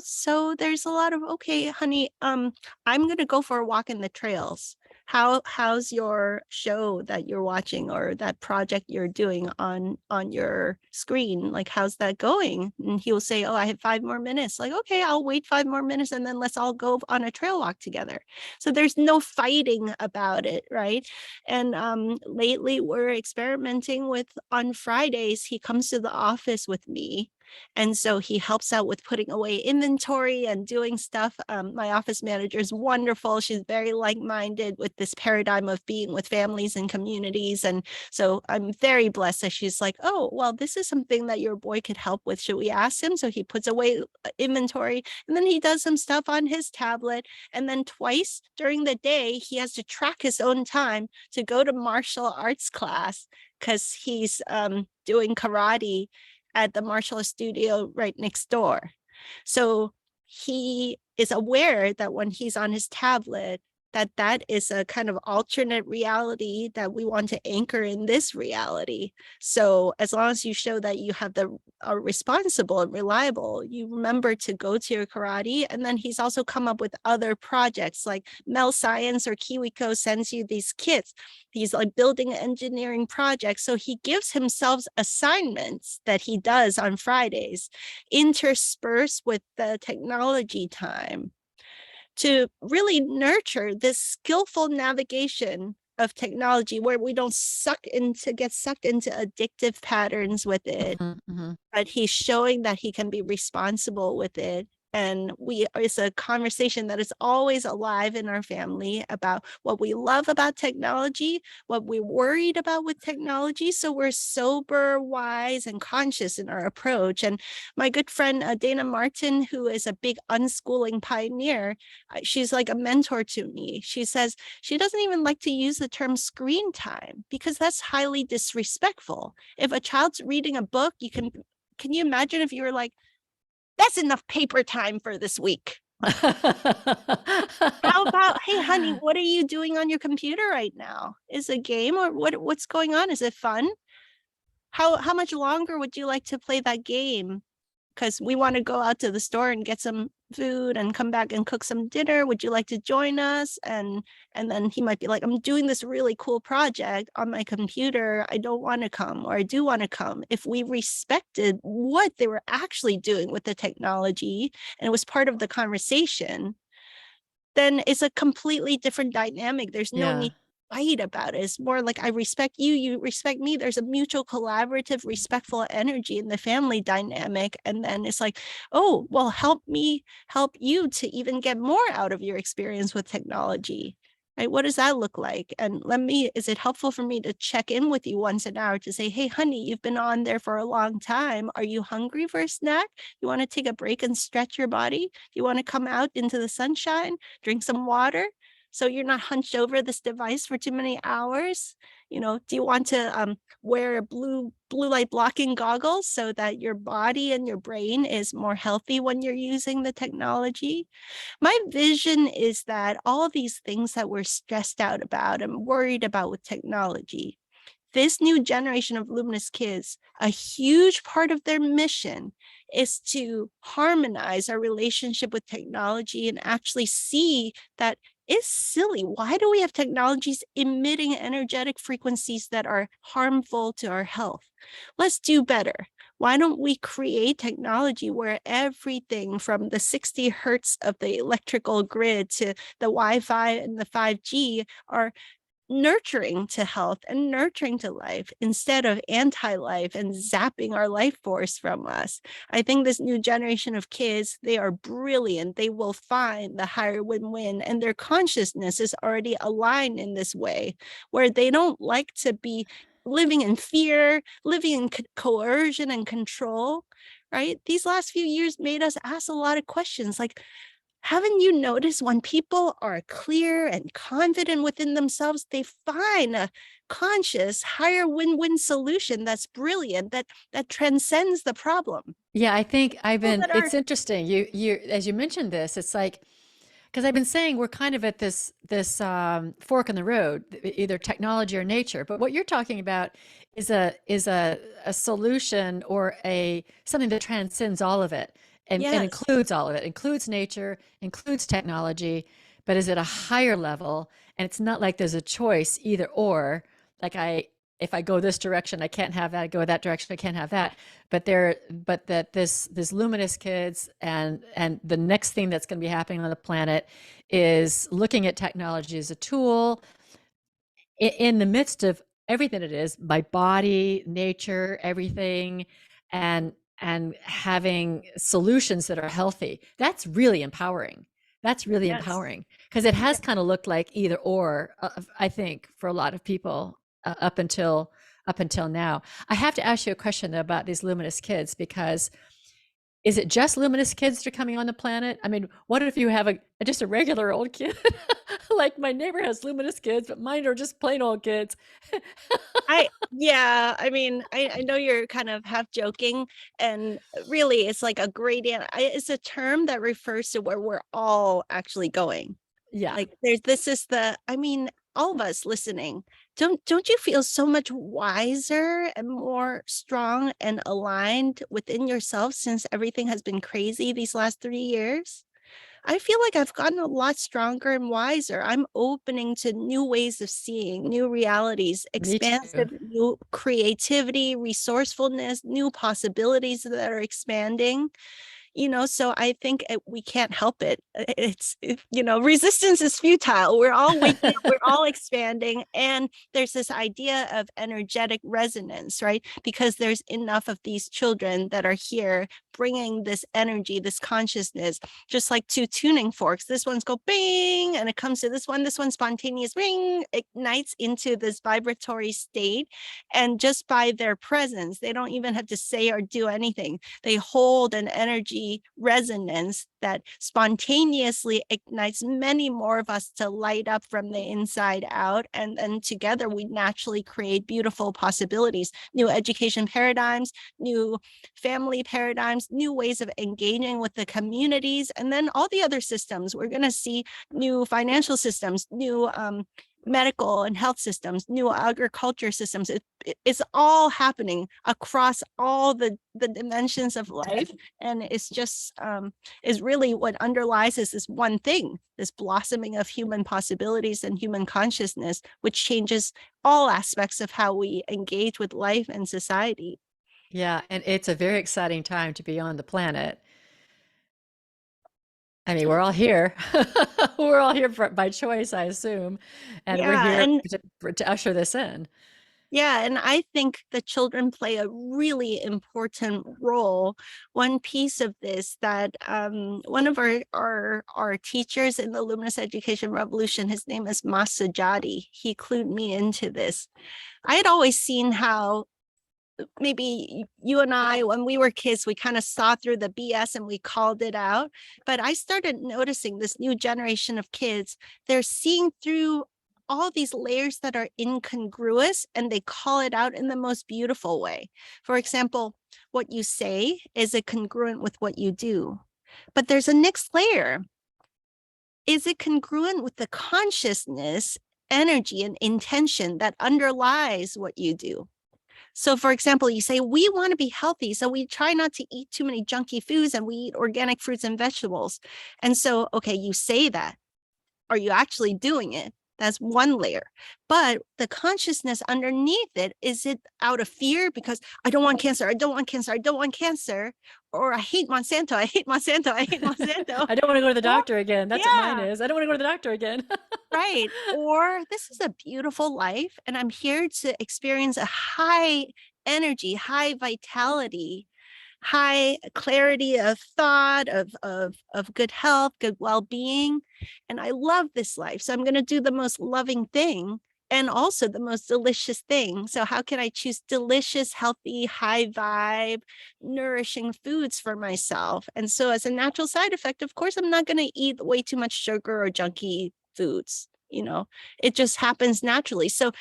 So there's a lot of, okay, honey, I'm gonna go for a walk in the trails. How's your show that you're watching, or that project you're doing on your screen? Like, how's that going? And he'll say, oh, I have 5 more minutes. Like, okay, I'll wait 5 more minutes, and then let's all go on a trail walk together. So there's no fighting about it, right? And lately we're experimenting with, on Fridays, he comes to the office with me. And so he helps out with putting away inventory and doing stuff. My office manager is wonderful. She's very like-minded with this paradigm of being with families and communities. And so I'm very blessed that she's like, oh, well, this is something that your boy could help with. Should we ask him? So he puts away inventory, and then he does some stuff on his tablet. And then twice during the day, he has to track his own time to go to martial arts class, because he's doing karate at the martial studio right next door. So he is aware that when he's on his tablet, that is a kind of alternate reality that we want to anchor in this reality. So as long as you show that you have are responsible and reliable, you remember to go to your karate. And then he's also come up with other projects, like Mel Science or KiwiCo sends you these kits. He's like building engineering projects. So he gives himself assignments that he does on Fridays, interspersed with the technology time, to really nurture this skillful navigation of technology where we don't get sucked into addictive patterns with it, Hmm. Hmm. but he's showing that he can be responsible with it. And it's a conversation that is always alive in our family about what we love about technology, what we're worried about with technology. So we're sober, wise, and conscious in our approach. And my good friend Dana Martin, who is a big unschooling pioneer, she's like a mentor to me. She says she doesn't even like to use the term screen time because that's highly disrespectful. If a child's reading a book, can you imagine if you were like, that's enough paper time for this week? How about, hey, honey, what are you doing on your computer right now? Is it a game or what's going on? Is it fun? How much longer would you like to play that game? Because we want to go out to the store and get some food and come back and cook some dinner. Would you like to join us? And then he might be like, I'm doing this really cool project on my computer. I don't want to come, or I do want to come. If we respected what they were actually doing with the technology and it was part of the conversation, then it's a completely different dynamic. There's no Yeah. need to fight about it. It's more like I respect you, you respect me. There's a mutual collaborative, respectful energy in the family dynamic. And then it's like, oh, well, help me help you to even get more out of your experience with technology. Right? What does that look like? And is it helpful for me to check in with you once an hour to say, hey, honey, you've been on there for a long time. Are you hungry for a snack? You want to take a break and stretch your body? You want to come out into the sunshine? Drink some water so you're not hunched over this device for too many hours. Do you want to wear blue light blocking goggles so that your body and your brain is more healthy when you're using the technology? My vision is that all these things that we're stressed out about and worried about with technology, this new generation of Luminous kids, a huge part of their mission is to harmonize our relationship with technology and actually see that it's silly. Why do we have technologies emitting energetic frequencies that are harmful to our health? Let's do better. Why don't we create technology where everything from the 60 hertz of the electrical grid to the Wi-Fi and the 5G are nurturing to health and nurturing to life instead of anti-life and zapping our life force from us? I think this new generation of kids, they are brilliant. They will find the higher win-win, and their consciousness is already aligned in this way where they don't like to be living in fear, living in coercion and control. Right? These last few years made us ask a lot of questions like, haven't you noticed when people are clear and confident within themselves, they find a conscious, higher win-win solution that's brilliant, that transcends the problem? Yeah, I think People that are, it's interesting. As you mentioned this, it's like, because I've been saying we're kind of at this fork in the road, either technology or nature. But what you're talking about is a solution or a something that transcends all of it and yes, includes all of it, includes nature, includes technology, but is at a higher level. And it's not like there's a choice either or. Like if I go this direction, I can't have that. I go that direction, I can't have that. But that this luminous kids and the next thing that's going to be happening on the planet is looking at technology as a tool in the midst of everything it is, my body, nature, everything, and having solutions that are healthy. That's really empowering. That's really yes, empowering because it has yes. kind of looked like either or, I think, for a lot of people up until now. I have to ask you a question though about these luminous kids because is it just luminous kids that are coming on the planet? I mean, what if you have just a regular old kid? Like my neighbor has luminous kids, but mine are just plain old kids. Yeah, I mean, I know you're kind of half joking, and really it's like a gradient. It's a term that refers to where we're all actually going. Yeah, Like I mean, all of us listening, don't you feel so much wiser and more strong and aligned within yourself since everything has been crazy these last 3 years? I feel like I've gotten a lot stronger and wiser. I'm opening to new ways of seeing, new realities, me too. expansive, new creativity, resourcefulness, new possibilities that are expanding. So I think we can't help it. Resistance is futile. We're all waking up, we're all expanding. And there's this idea of energetic resonance, right? Because there's enough of these children that are here bringing this energy, this consciousness, just like two tuning forks. This one's go bing, and it comes to this one spontaneous ring, ignites into this vibratory state. And just by their presence, they don't even have to say or do anything. They hold an energy resonance that spontaneously ignites many more of us to light up from the inside out. And then together we naturally create beautiful possibilities, new education paradigms, new family paradigms, new ways of engaging with the communities, and then all the other systems. We're going to see new financial systems, new medical and health systems, new agriculture systems. It's all happening across all the dimensions of life. And it's just is really what underlies this one thing, this blossoming of human possibilities and human consciousness, which changes all aspects of how we engage with life and society. Yeah, and it's a very exciting time to be on the planet. I mean, we're all here. We're all here by choice, I assume, and we're Yeah, here and to usher this in. yeah, and I think the children play a really important role. One piece of this that one of our teachers in the Luminous Education Revolution, his name is Masajati. He clued me into this. I had always seen how maybe you and I, when we were kids, we kind of saw through the BS and we called it out. But I started noticing this new generation of kids, they're seeing through all these layers that are incongruous and they call it out in the most beautiful way. For example, what you say, is it congruent with what you do? But there's a next layer. Is it congruent with the consciousness, energy, and intention that underlies what you do? So for example, you say, we want to be healthy, so we try not to eat too many junky foods and we eat organic fruits and vegetables. And so, okay, you say that. Are you actually doing it? That's one layer. But the consciousness underneath it, is it out of fear because I don't want cancer, I don't want cancer, I don't want cancer, or I hate Monsanto, I hate Monsanto, I hate Monsanto. I don't want to go to the Or, doctor again. That's what mine yeah, is. I don't want to go to the doctor again. right. Or this is a beautiful life, and I'm here to experience a high energy, high vitality, high clarity of thought, of good health, good well-being. And I love this life. So I'm going to do the most loving thing and also the most delicious thing. So how can I choose delicious, healthy, high vibe, nourishing foods for myself? And so as a natural side effect, of course, I'm not going to eat way too much sugar or junky foods. It just happens naturally. So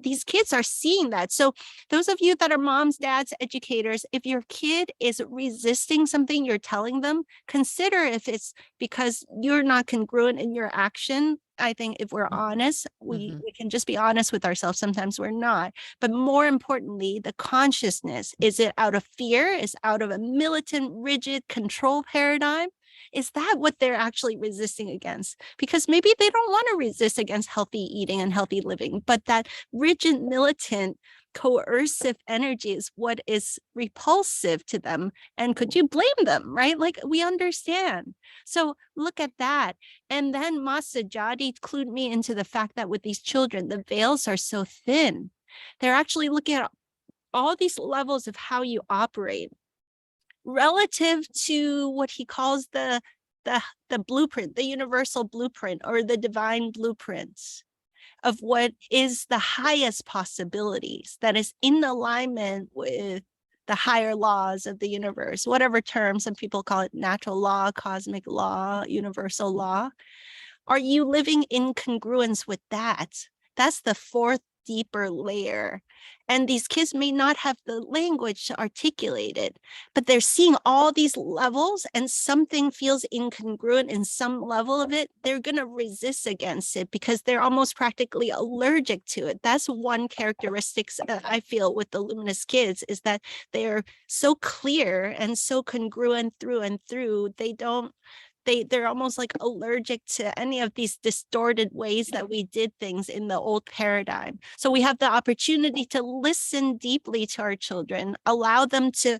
these kids are seeing that. So those of you that are moms, dads, educators, if your kid is resisting something you're telling them, consider if it's because you're not congruent in your action. I think if we're honest, we can just be honest with ourselves. Sometimes we're not. But more importantly, the consciousness, is it out of fear? Is it out of a militant, rigid control paradigm? Is that what they're actually resisting against? Because maybe they don't want to resist against healthy eating and healthy living, but that rigid, militant, coercive energy is what is repulsive to them. And could you blame them, right? Like, we understand. So look at that. And then Masajati clued me into the fact that with these children, the veils are so thin. They're actually looking at all these levels of how you operate relative to what he calls the blueprint, the universal blueprint, or the divine blueprints of what is the highest possibilities that is in alignment with the higher laws of the universe, whatever term some people call it, natural law, cosmic law, universal law. Are you living in congruence with that? That's the fourth deeper layer. And these kids may not have the language to articulate it, but they're seeing all these levels and something feels incongruent in some level of it. They're going to resist against it because they're almost practically allergic to it. That's one characteristic I feel with the luminous kids, is that they're so clear and so congruent through and through. They're almost like allergic to any of these distorted ways that we did things in the old paradigm. So we have the opportunity to listen deeply to our children, allow them to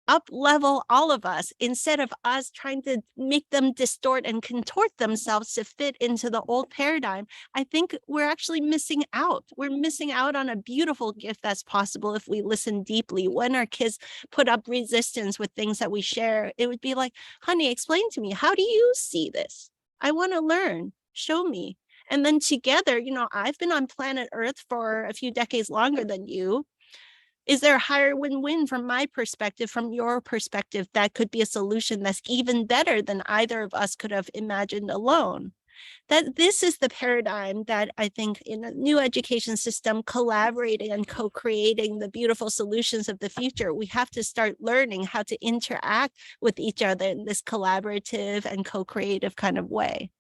up level all of us instead of us trying to make them distort and contort themselves to fit into the old paradigm. I think we're actually missing out. We're missing out on a beautiful gift that's possible if we listen deeply. When our kids put up resistance with things that we share, it would be like, honey, explain to me, how do you see this? I want to learn. Show me. And then together, I've been on planet Earth for a few decades longer than you. Is there a higher win-win from my perspective, from your perspective, that could be a solution that's even better than either of us could have imagined alone? That this is the paradigm that I think in a new education system, collaborating and co-creating the beautiful solutions of the future, we have to start learning how to interact with each other in this collaborative and co-creative kind of way.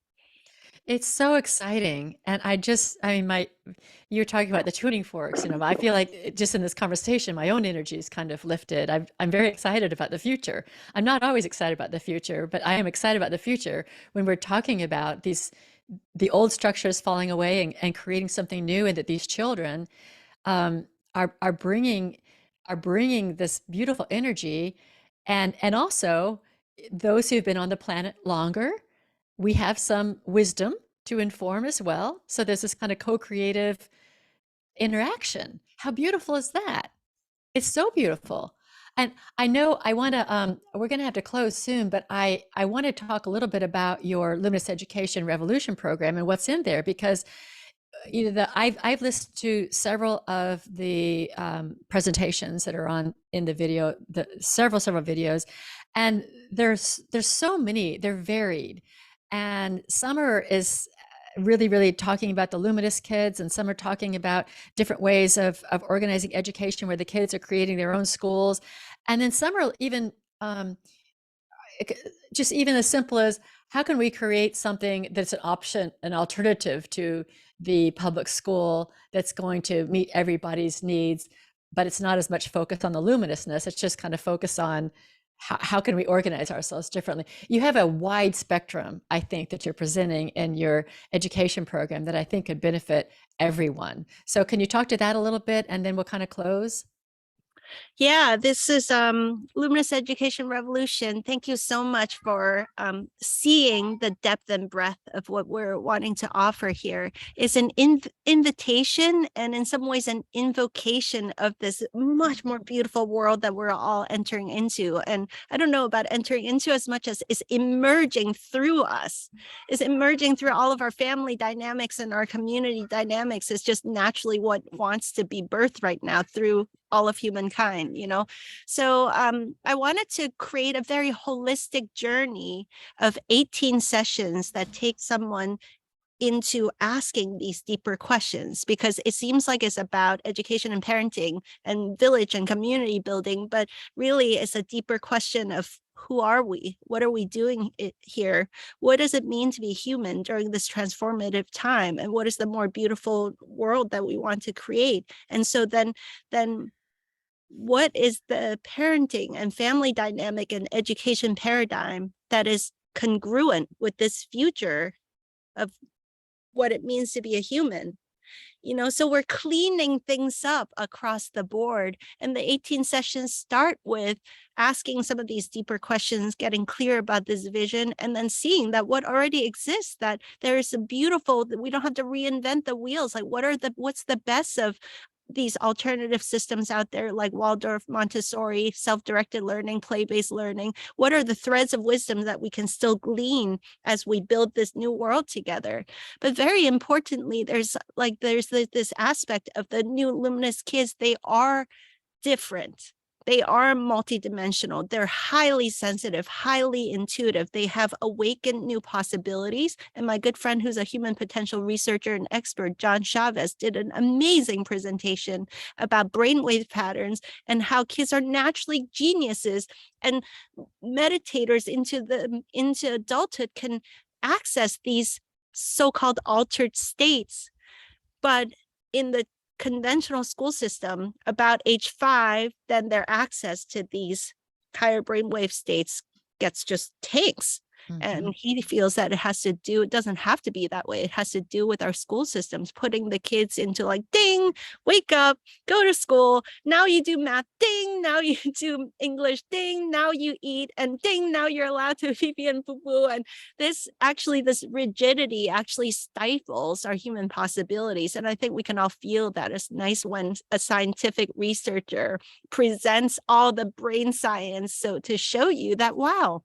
It's so exciting. And I mean, you're talking about the tuning forks, I feel like just in this conversation, my own energy is kind of lifted. I'm very excited about the future. I'm not always excited about the future, but I am excited about the future when we're talking about the old structures falling away and creating something new, and that these children um, are bringing this beautiful energy, and also those who've been on the planet longer, we have some wisdom to inform as well. So there's this kind of co-creative interaction. How beautiful is that? It's so beautiful. And I know we're going to have to close soon, but I want to talk a little bit about your Luminous Education Revolution program and what's in there, because I've listened to several of the presentations that are on in the video, the several videos, and there's so many. They're varied, and some is really talking about the luminous kids, and some are talking about different ways of organizing education where the kids are creating their own schools, and then some are even just even as simple as, how can we create something that's an option, an alternative to the public school, that's going to meet everybody's needs, but it's not as much focused on the luminousness. It's just kind of focused on how can we organize ourselves differently. You have a wide spectrum, I think, that you're presenting in your education program that I think could benefit everyone. So can you talk to that a little bit, and then we'll kind of close? Yeah, this is Luminous Education Revolution. Thank you so much for seeing the depth and breadth of what we're wanting to offer here. It's an invitation, and in some ways an invocation of this much more beautiful world that we're all entering into. And I don't know about entering into as much as is emerging through us, is emerging through all of our family dynamics and our community dynamics. Is just naturally what wants to be birthed right now through all of humankind, So I wanted to create a very holistic journey of 18 sessions that take someone into asking these deeper questions, because it seems like it's about education and parenting and village and community building, but really it's a deeper question of, who are we? What are we doing here? What does it mean to be human during this transformative time? And what is the more beautiful world that we want to create? And so then what is the parenting and family dynamic and education paradigm that is congruent with this future of what it means to be a human? So we're cleaning things up across the board. And the 18 sessions start with asking some of these deeper questions, getting clear about this vision, and then seeing that what already exists, that there is a beautiful, that we don't have to reinvent the wheels. Like, what's the best of these alternative systems out there, like Waldorf, Montessori, self-directed learning, play-based learning? What are the threads of wisdom that we can still glean as we build this new world together? But very importantly, there's this aspect of the new luminous kids. They are different. They are multidimensional. They're highly sensitive, highly intuitive. They have awakened new possibilities. And my good friend, who's a human potential researcher and expert, John Chavez, did an amazing presentation about brainwave patterns and how kids are naturally geniuses, and meditators into adulthood can access these so-called altered states. But in the conventional school system, about age 5, then their access to these higher brainwave states gets just tanks. Mm-hmm. And he feels that it doesn't have to be that way. It has to do with our school systems, putting the kids into like, ding, wake up, go to school. Now you do math, ding, now you do English, ding, now you eat, and ding, now you're allowed to pee and poo poo. And this rigidity actually stifles our human possibilities. And I think we can all feel that. It's nice when a scientific researcher presents all the brain science so to show you that, wow,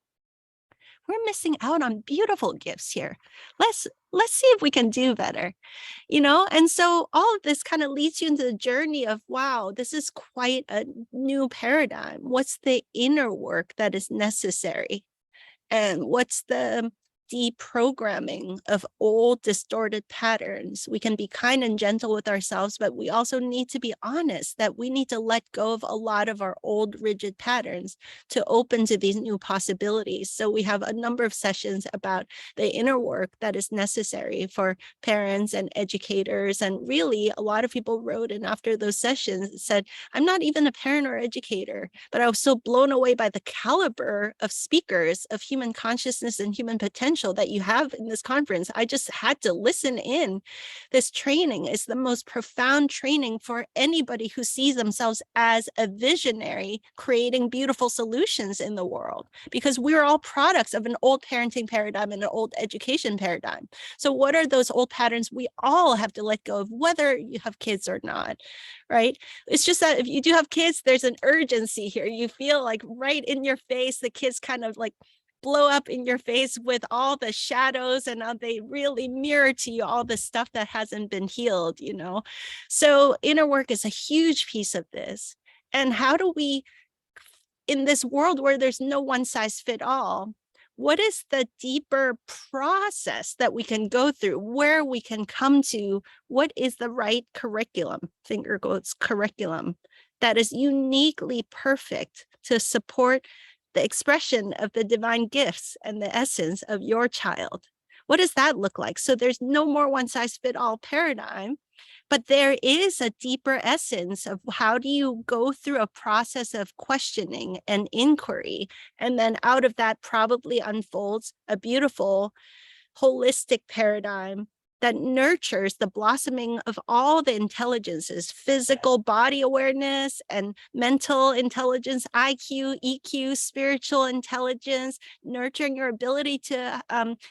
we're missing out on beautiful gifts here. Let's see if we can do better, and so all of this kind of leads you into the journey of, wow, this is quite a new paradigm. What's the inner work that is necessary, and what's the deprogramming of old distorted patterns? We can be kind and gentle with ourselves, but we also need to be honest that we need to let go of a lot of our old rigid patterns to open to these new possibilities. So we have a number of sessions about the inner work that is necessary for parents and educators. And really, a lot of people wrote in after those sessions said, I'm not even a parent or educator, but I was so blown away by the caliber of speakers of human consciousness and human potential that you have in this conference. I just had to listen in. This training is the most profound training for anybody who sees themselves as a visionary, creating beautiful solutions in the world, because we're all products of an old parenting paradigm and an old education paradigm. So what are those old patterns we all have to let go of, whether you have kids or not, right? It's just that if you do have kids, there's an urgency here. You feel like right in your face, the kids kind of like blow up in your face with all the shadows, and they really mirror to you all the stuff that hasn't been healed, So inner work is a huge piece of this. And how do we, in this world where there's no one size fit all, what is the deeper process that we can go through, where we can come to what is the right curriculum, finger quotes, curriculum, that is uniquely perfect to support the expression of the divine gifts and the essence of your child? What does that look like? So there's no more one size fit all paradigm, but there is a deeper essence of how do you go through a process of questioning and inquiry, and then out of that probably unfolds a beautiful holistic paradigm that nurtures the blossoming of all the intelligences, physical body awareness and mental intelligence, IQ, EQ, spiritual intelligence, nurturing your ability to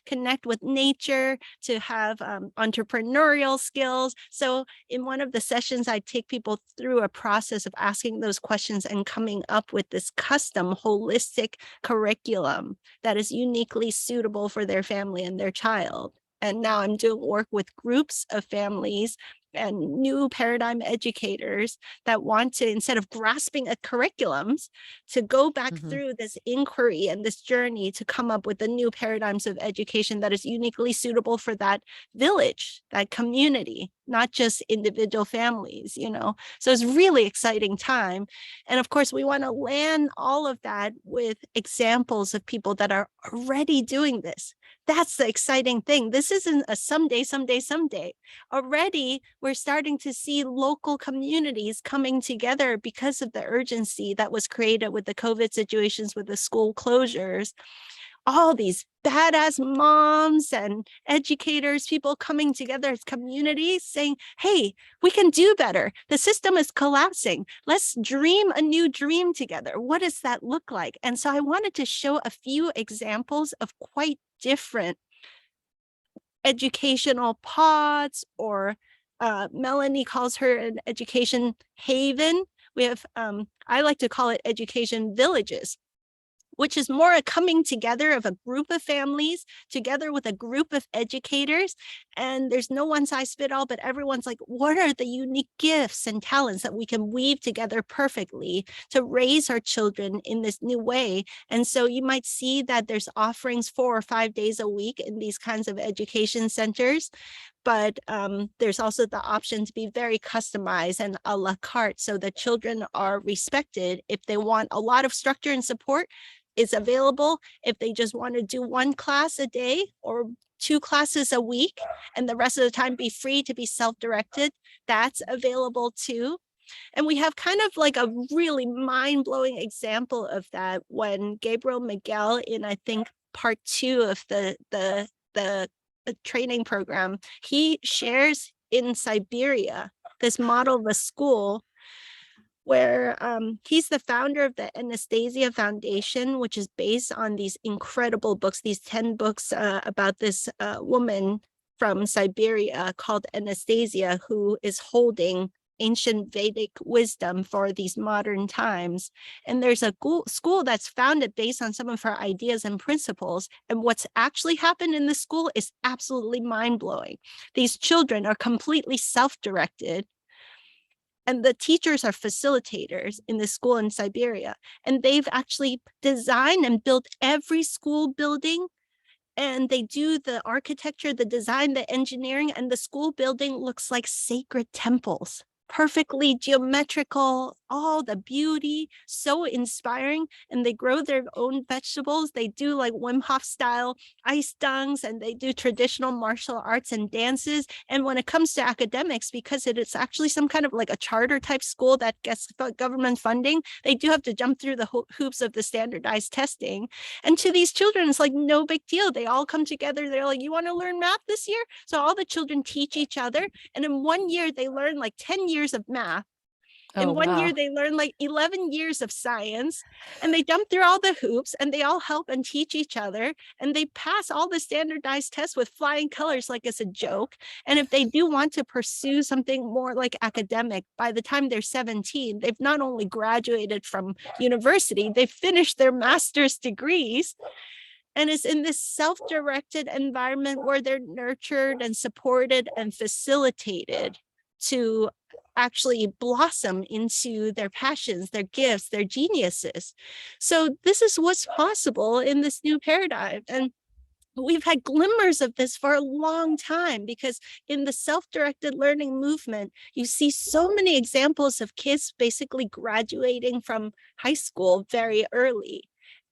connect with nature, to have entrepreneurial skills. So in one of the sessions, I take people through a process of asking those questions and coming up with this custom holistic curriculum that is uniquely suitable for their family and their child. And now I'm doing work with groups of families and new paradigm educators that want to, instead of grasping at curriculums, to go back through this inquiry and this journey to come up with the new paradigms of education that is uniquely suitable for that village, that community, not just individual families, So it's really exciting time. And of course, we want to land all of that with examples of people that are already doing this. That's the exciting thing. This isn't a someday. Already, we're starting to see local communities coming together because of the urgency that was created with the COVID situations, with the school closures. All these badass moms and educators, people coming together as communities saying, hey, we can do better. The system is collapsing. Let's dream a new dream together. What does that look like? And so I wanted to show a few examples of quite different educational pods, or Melanie calls her an education haven. We have, I like to call it education villages, which is more a coming together of a group of families together with a group of educators. And there's no one size fit all, but everyone's like, what are the unique gifts and talents that we can weave together perfectly to raise our children in this new way? And so you might see that there's offerings 4 or 5 days a week in these kinds of education centers. But there's also the option to be very customized and a la carte, so the children are respected. If they want a lot of structure and support, is available. If they just want to do 1 class a day or 2 classes a week, and the rest of the time be free to be self-directed, that's available too. And we have kind of like a really mind-blowing example of that when Gabriel Miguel, in I think part 2 of the training program, he shares in Siberia this model of a school where he's the founder of the Anastasia Foundation, which is based on these incredible books, these 10 books about this woman from Siberia called Anastasia, who is holding ancient Vedic wisdom for these modern times. And there's a school that's founded based on some of her ideas and principles. And what's actually happened in the school is absolutely mind-blowing. These children are completely self-directed, and the teachers are facilitators in the school in Siberia. And they've actually designed and built every school building. And they do the architecture, the design, the engineering, and the school building looks like sacred temples. Perfectly geometrical, all the beauty, so inspiring. And they grow their own vegetables. They do like Wim Hof style ice dunks, and they do traditional martial arts and dances. And when it comes to academics, because it is actually some kind of like a charter type school that gets government funding, they do have to jump through the hoops of the standardized testing. And to these children, it's like no big deal. They all come together. They're like, you want to learn math this year? So all the children teach each other. And in 1 year, they learn like 10 years of math. In Oh, 1 year, wow. they learn like 11 years of science, and they jump through all the hoops, and they all help and teach each other, and they pass all the standardized tests with flying colors like it's a joke. And if they do want to pursue something more like academic, by the time they're 17, they've not only graduated from university, they've finished their master's degrees. And it's in this self-directed environment where they're nurtured and supported and facilitated to actually blossom into their passions, their gifts, their geniuses. So this is what's possible in this new paradigm. And we've had glimmers of this for a long time, because in the self-directed learning movement, you see so many examples of kids basically graduating from high school very early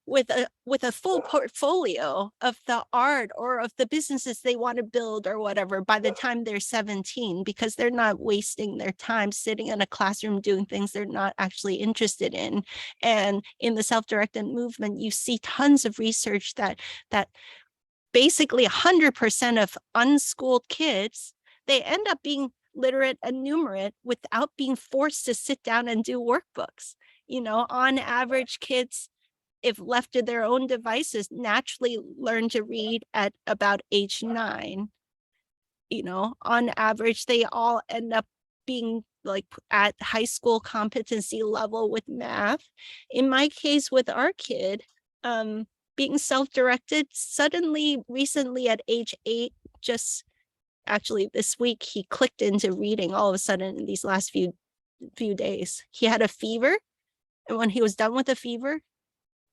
with a full portfolio of the art or of the businesses they want to build or whatever by the time they're 17, because they're not wasting their time sitting in a classroom doing things they're not actually interested in. And in the self-directed movement, you see tons of research that basically 100% of unschooled kids, they end up being literate and numerate without being forced to sit down and do workbooks. You know, on average, kids, if left to their own devices, naturally learn to read at about age 9. You know, on average, they all end up being like at high school competency level with math. In my case with our kid, being self-directed, suddenly recently at age 8, just actually this week, he clicked into reading all of a sudden in these last few days. He had a fever, and when he was done with the fever,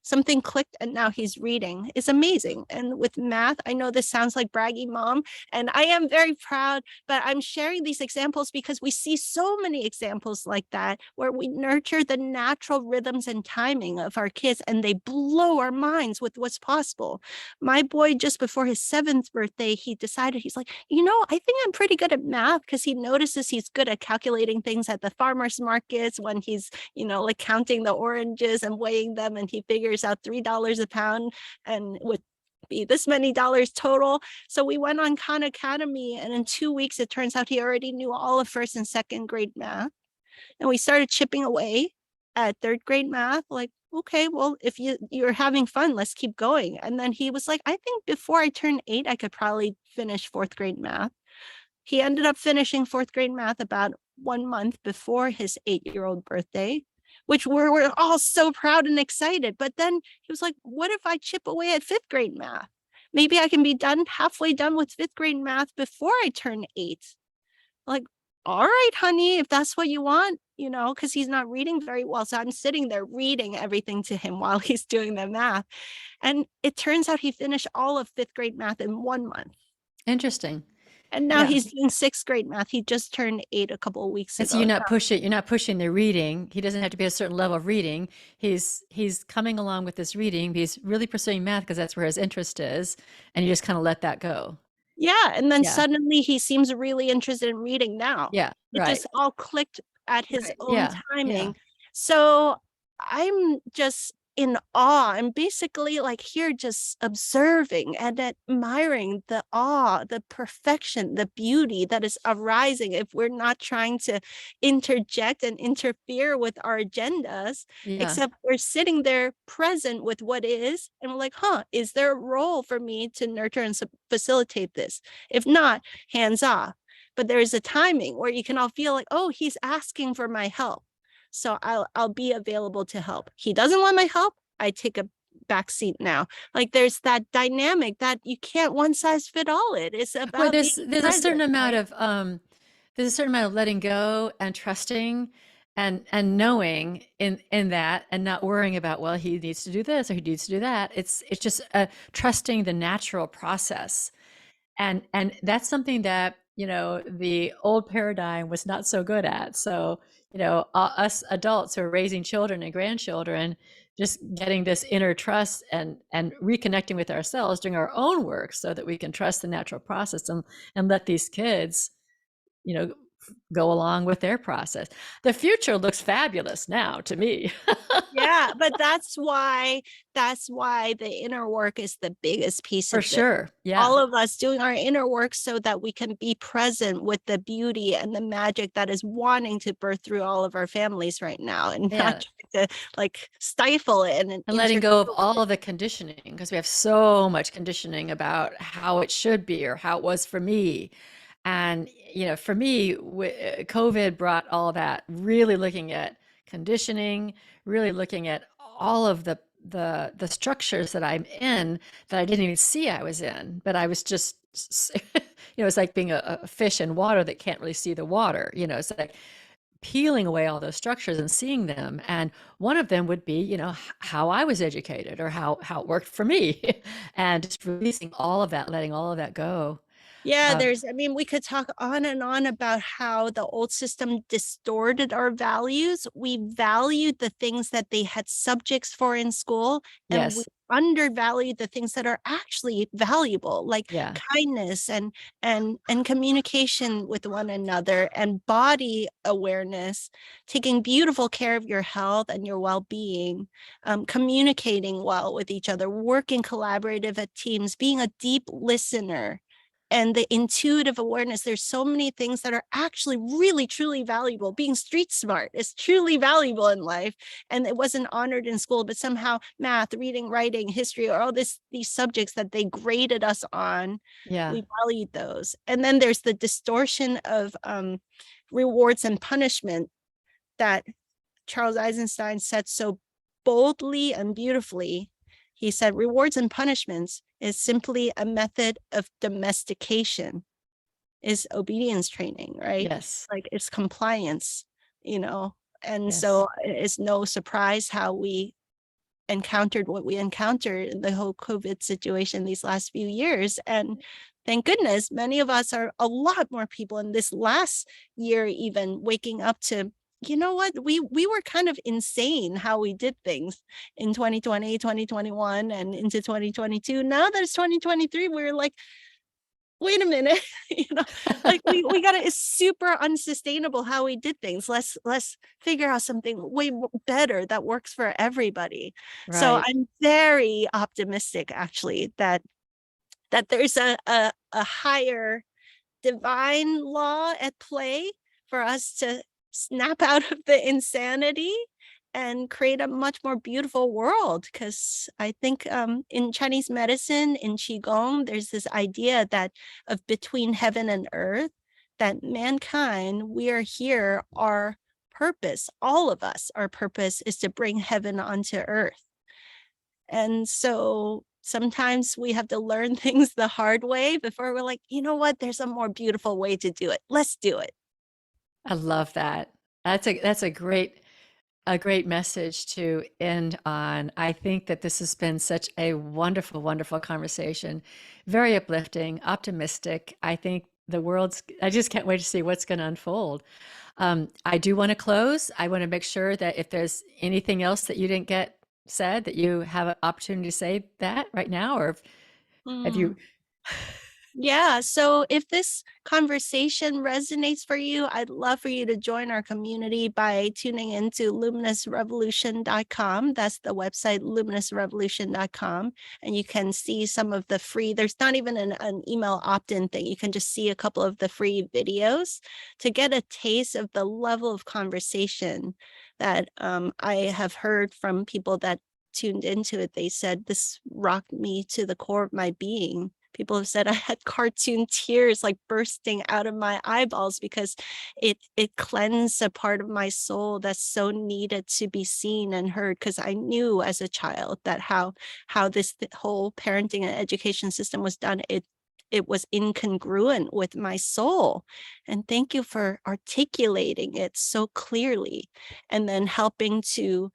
something clicked, and now he's reading. It's amazing. And with math, I know this sounds like braggy mom, and I am very proud, but I'm sharing these examples because we see so many examples like that where we nurture the natural rhythms and timing of our kids, and they blow our minds with what's possible. My boy, just before his 7th birthday, he decided, he's like, you know, I think I'm pretty good at math, because he notices he's good at calculating things at the farmers markets when he's, you know, like counting the oranges and weighing them, and he figures out $3 a pound and would be this many dollars total. So we went on Khan Academy, and in 2 weeks, it turns out he already knew all of 1st and 2nd grade math. And we started chipping away at 3rd grade math, like, okay, well, if you're having fun, let's keep going. And then he was like, I think before I turn 8, I could probably finish 4th grade math. He ended up finishing 4th grade math about 1 month before his 8-year-old birthday, which we're all so proud and excited. But then he was like, what if I chip away at 5th grade math? Maybe I can be halfway done with 5th grade math before I turn 8. Like, all right, honey, if that's what you want, you know, because he's not reading very well. So I'm sitting there reading everything to him while he's doing the math. And it turns out he finished all of 5th grade math in 1 month. Interesting. And now Yeah. he's doing 6th grade math. He just turned 8 a couple of weeks And so ago. you're not pushing the reading. He doesn't have to be a certain level of reading. He's coming along with this reading. He's really pursuing math because that's where his interest is, and you just kind of let that go. Yeah, and then Yeah. suddenly he seems really interested in reading now. Yeah, It right. just all clicked at his Right. own Yeah. Yeah. timing. So I'm just in awe. I'm basically like here just observing and admiring the awe, the perfection, the beauty that is arising if we're not trying to interject and interfere with our agendas, Yeah. except we're sitting there present with what is, and we're like, huh, is there a role for me to nurture and facilitate this? If not, hands off. But there is a timing where you can all feel like, oh, he's asking for my help, so I'll be available to help. He doesn't want my help, I take a back seat now. Like there's that dynamic that you can't one size fit all. It is Well, about being there's a certain present, amount right? of there's a certain amount of letting go and trusting and knowing in that and not worrying about, well, he needs to do this or he needs to do that. It's just trusting the natural process. And that's something that, the old paradigm was not so good at. So, us adults who are raising children and grandchildren, just getting this inner trust and reconnecting with ourselves, doing our own work so that we can trust the natural process and let these kids, you know, go along with their process. The future looks fabulous now to me. Yeah, but that's why the inner work is the biggest piece For of this. sure. Yeah. All of us doing our inner work so that we can be present with the beauty and the magic that is wanting to birth through all of our families right now, and Yeah. not trying to like stifle it and And letting interfere go of with all it. of the conditioning, because we have so much conditioning about how it should be or how it was for me. And, for me, COVID brought all that, really looking at conditioning, really looking at all of the structures that I'm in that I didn't even see I was in, but I was just, it's like being a fish in water that can't really see the water. It's like peeling away all those structures and seeing them. And one of them would be, how I was educated or how it worked for me, and just releasing all of that, letting all of that go. Yeah, Um, I mean, we could talk on and on about how the old system distorted our values. We valued the things that they had subjects for in school, and we yes. undervalued the things that are actually valuable, like Yeah. kindness and communication with one another and body awareness, taking beautiful care of your health and your well-being, communicating well with each other, working collaborative at teams, being a deep listener, and the intuitive awareness. There's so many things that are actually really truly valuable. Being street smart is truly valuable in life, and it wasn't honored in school, but somehow math, reading, writing, history, or all these subjects that they graded us on, Yeah. we valued those. And then there's the distortion of rewards and punishment that Charles Eisenstein said so boldly and beautifully. He said, rewards and punishments is simply a method of domestication, is obedience training, right? Yes. Like it's compliance, you know? And Yes. so it's no surprise how we encountered what we encountered in the whole COVID situation these last few years. And thank goodness, many of us are a lot more people in this last year, even waking up to, you know what, we were kind of insane how we did things in 2020, 2021, and into 2022. Now that it's 2023, we're like, wait a minute, you know, like we gotta, it's super unsustainable how we did things. Let's figure out something way better that works for everybody. So Right. I'm very optimistic actually that there's a higher divine law at play for us to snap out of the insanity and create a much more beautiful world. Because I think in Chinese medicine, in Qigong, there's this idea that of between heaven and earth, that mankind, we are here, our purpose, all of us, our purpose is to bring heaven onto earth. And so sometimes we have to learn things the hard way before we're like, you know what, there's a more beautiful way to do it. Let's do it. I love that. That's a great message to end on. I think that this has been such a wonderful, wonderful conversation. Very uplifting, optimistic. I just can't wait to see what's going to unfold. I do want to close. I want to make sure that if there's anything else that you didn't get said, that you have an opportunity to say that right now, or have you? Mm. Yeah. So if this conversation resonates for you, I'd love for you to join our community by tuning into luminousrevolution.com. That's the website, luminousrevolution.com. And you can see some of the free, there's not even an email opt-in thing. You can just see a couple of the free videos to get a taste of the level of conversation that I have heard from people that tuned into it. They said this rocked me to the core of my being. People have said I had cartoon tears like bursting out of my eyeballs because it cleansed a part of my soul that's so needed to be seen and heard. Because I knew as a child that how this whole parenting and education system was done, it was incongruent with my soul. And thank you for articulating it so clearly and then helping to,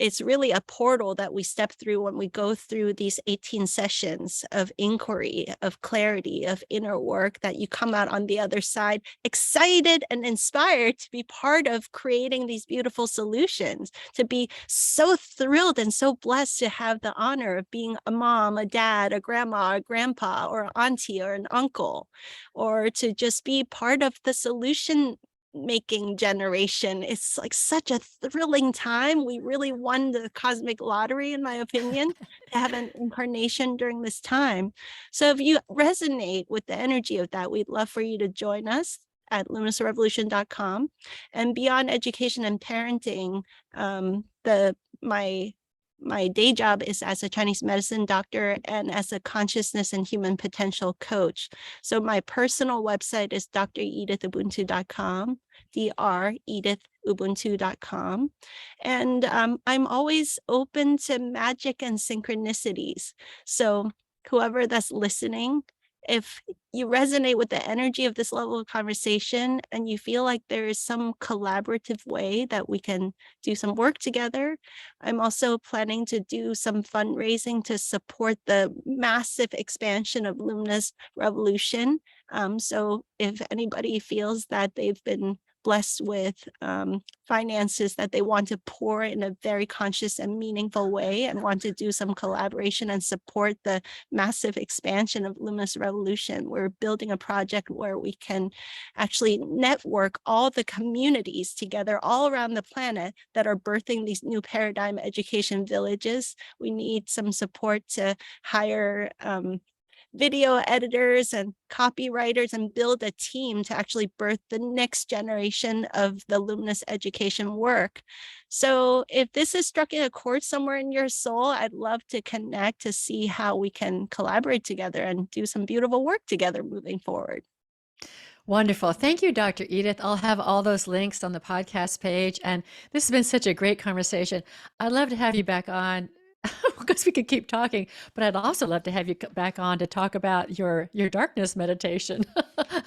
it's really a portal that we step through when we go through these 18 sessions of inquiry, of clarity, of inner work, that you come out on the other side excited and inspired to be part of creating these beautiful solutions, to be so thrilled and so blessed to have the honor of being a mom, a dad, a grandma, a grandpa, or an auntie, or an uncle, or to just be part of the solution making generation. It's like such a thrilling time. We really won the cosmic lottery, in my opinion, to have an incarnation during this time. So if you resonate with the energy of that, we'd love for you to join us at luminousrevolution.com. And beyond education and parenting, the my day job is as a Chinese medicine doctor and as a consciousness and human potential coach. So my personal website is dredithubuntu.com, Edithubuntu.com. And I'm always open to magic and synchronicities. So whoever that's listening, if you resonate with the energy of this level of conversation and you feel like there is some collaborative way that we can do some work together, I'm also planning to do some fundraising to support the massive expansion of Luminous Revolution. So if anybody feels that they've been blessed with finances that they want to pour in a very conscious and meaningful way and want to do some collaboration and support the massive expansion of Luminous Revolution, we're building a project where we can actually network all the communities together all around the planet that are birthing these new paradigm education villages. We need some support to hire video editors and copywriters and build a team to actually birth the next generation of the luminous education work. So if this is striking a chord somewhere in your soul, I'd love to connect to see how we can collaborate together and do some beautiful work together moving forward. Wonderful. Thank you, Dr. Edith. I'll have all those links on the podcast page. And this has been such a great conversation. I'd love to have you back on because we could keep talking, but I'd also love to have you back on to talk about your darkness meditation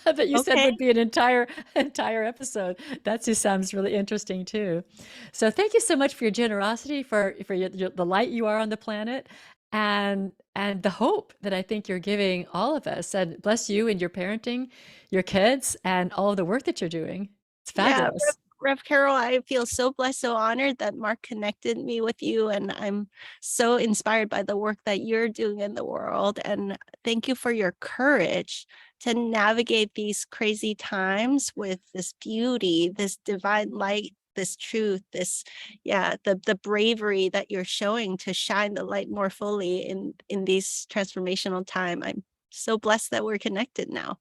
that you said Okay. would be an entire episode. That just sounds really interesting too. So thank you so much for your generosity, for the light you are on the planet, and the hope that I think you're giving all of us. And bless you and your parenting, your kids, and all of the work that you're doing. It's Yeah, fabulous. Rev Carol, I feel so blessed, so honored that Mark connected me with you, and I'm so inspired by the work that you're doing in the world. And thank you for your courage to navigate these crazy times with this beauty, this divine light, this truth, this, yeah, the bravery that you're showing to shine the light more fully in these transformational time. I'm so blessed that we're connected now.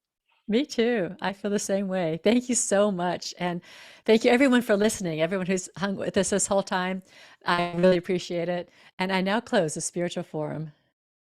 Me too. I feel the same way. Thank you so much. And thank you everyone for listening, everyone who's hung with us this whole time. I really appreciate it. And I now close the Spiritual Forum.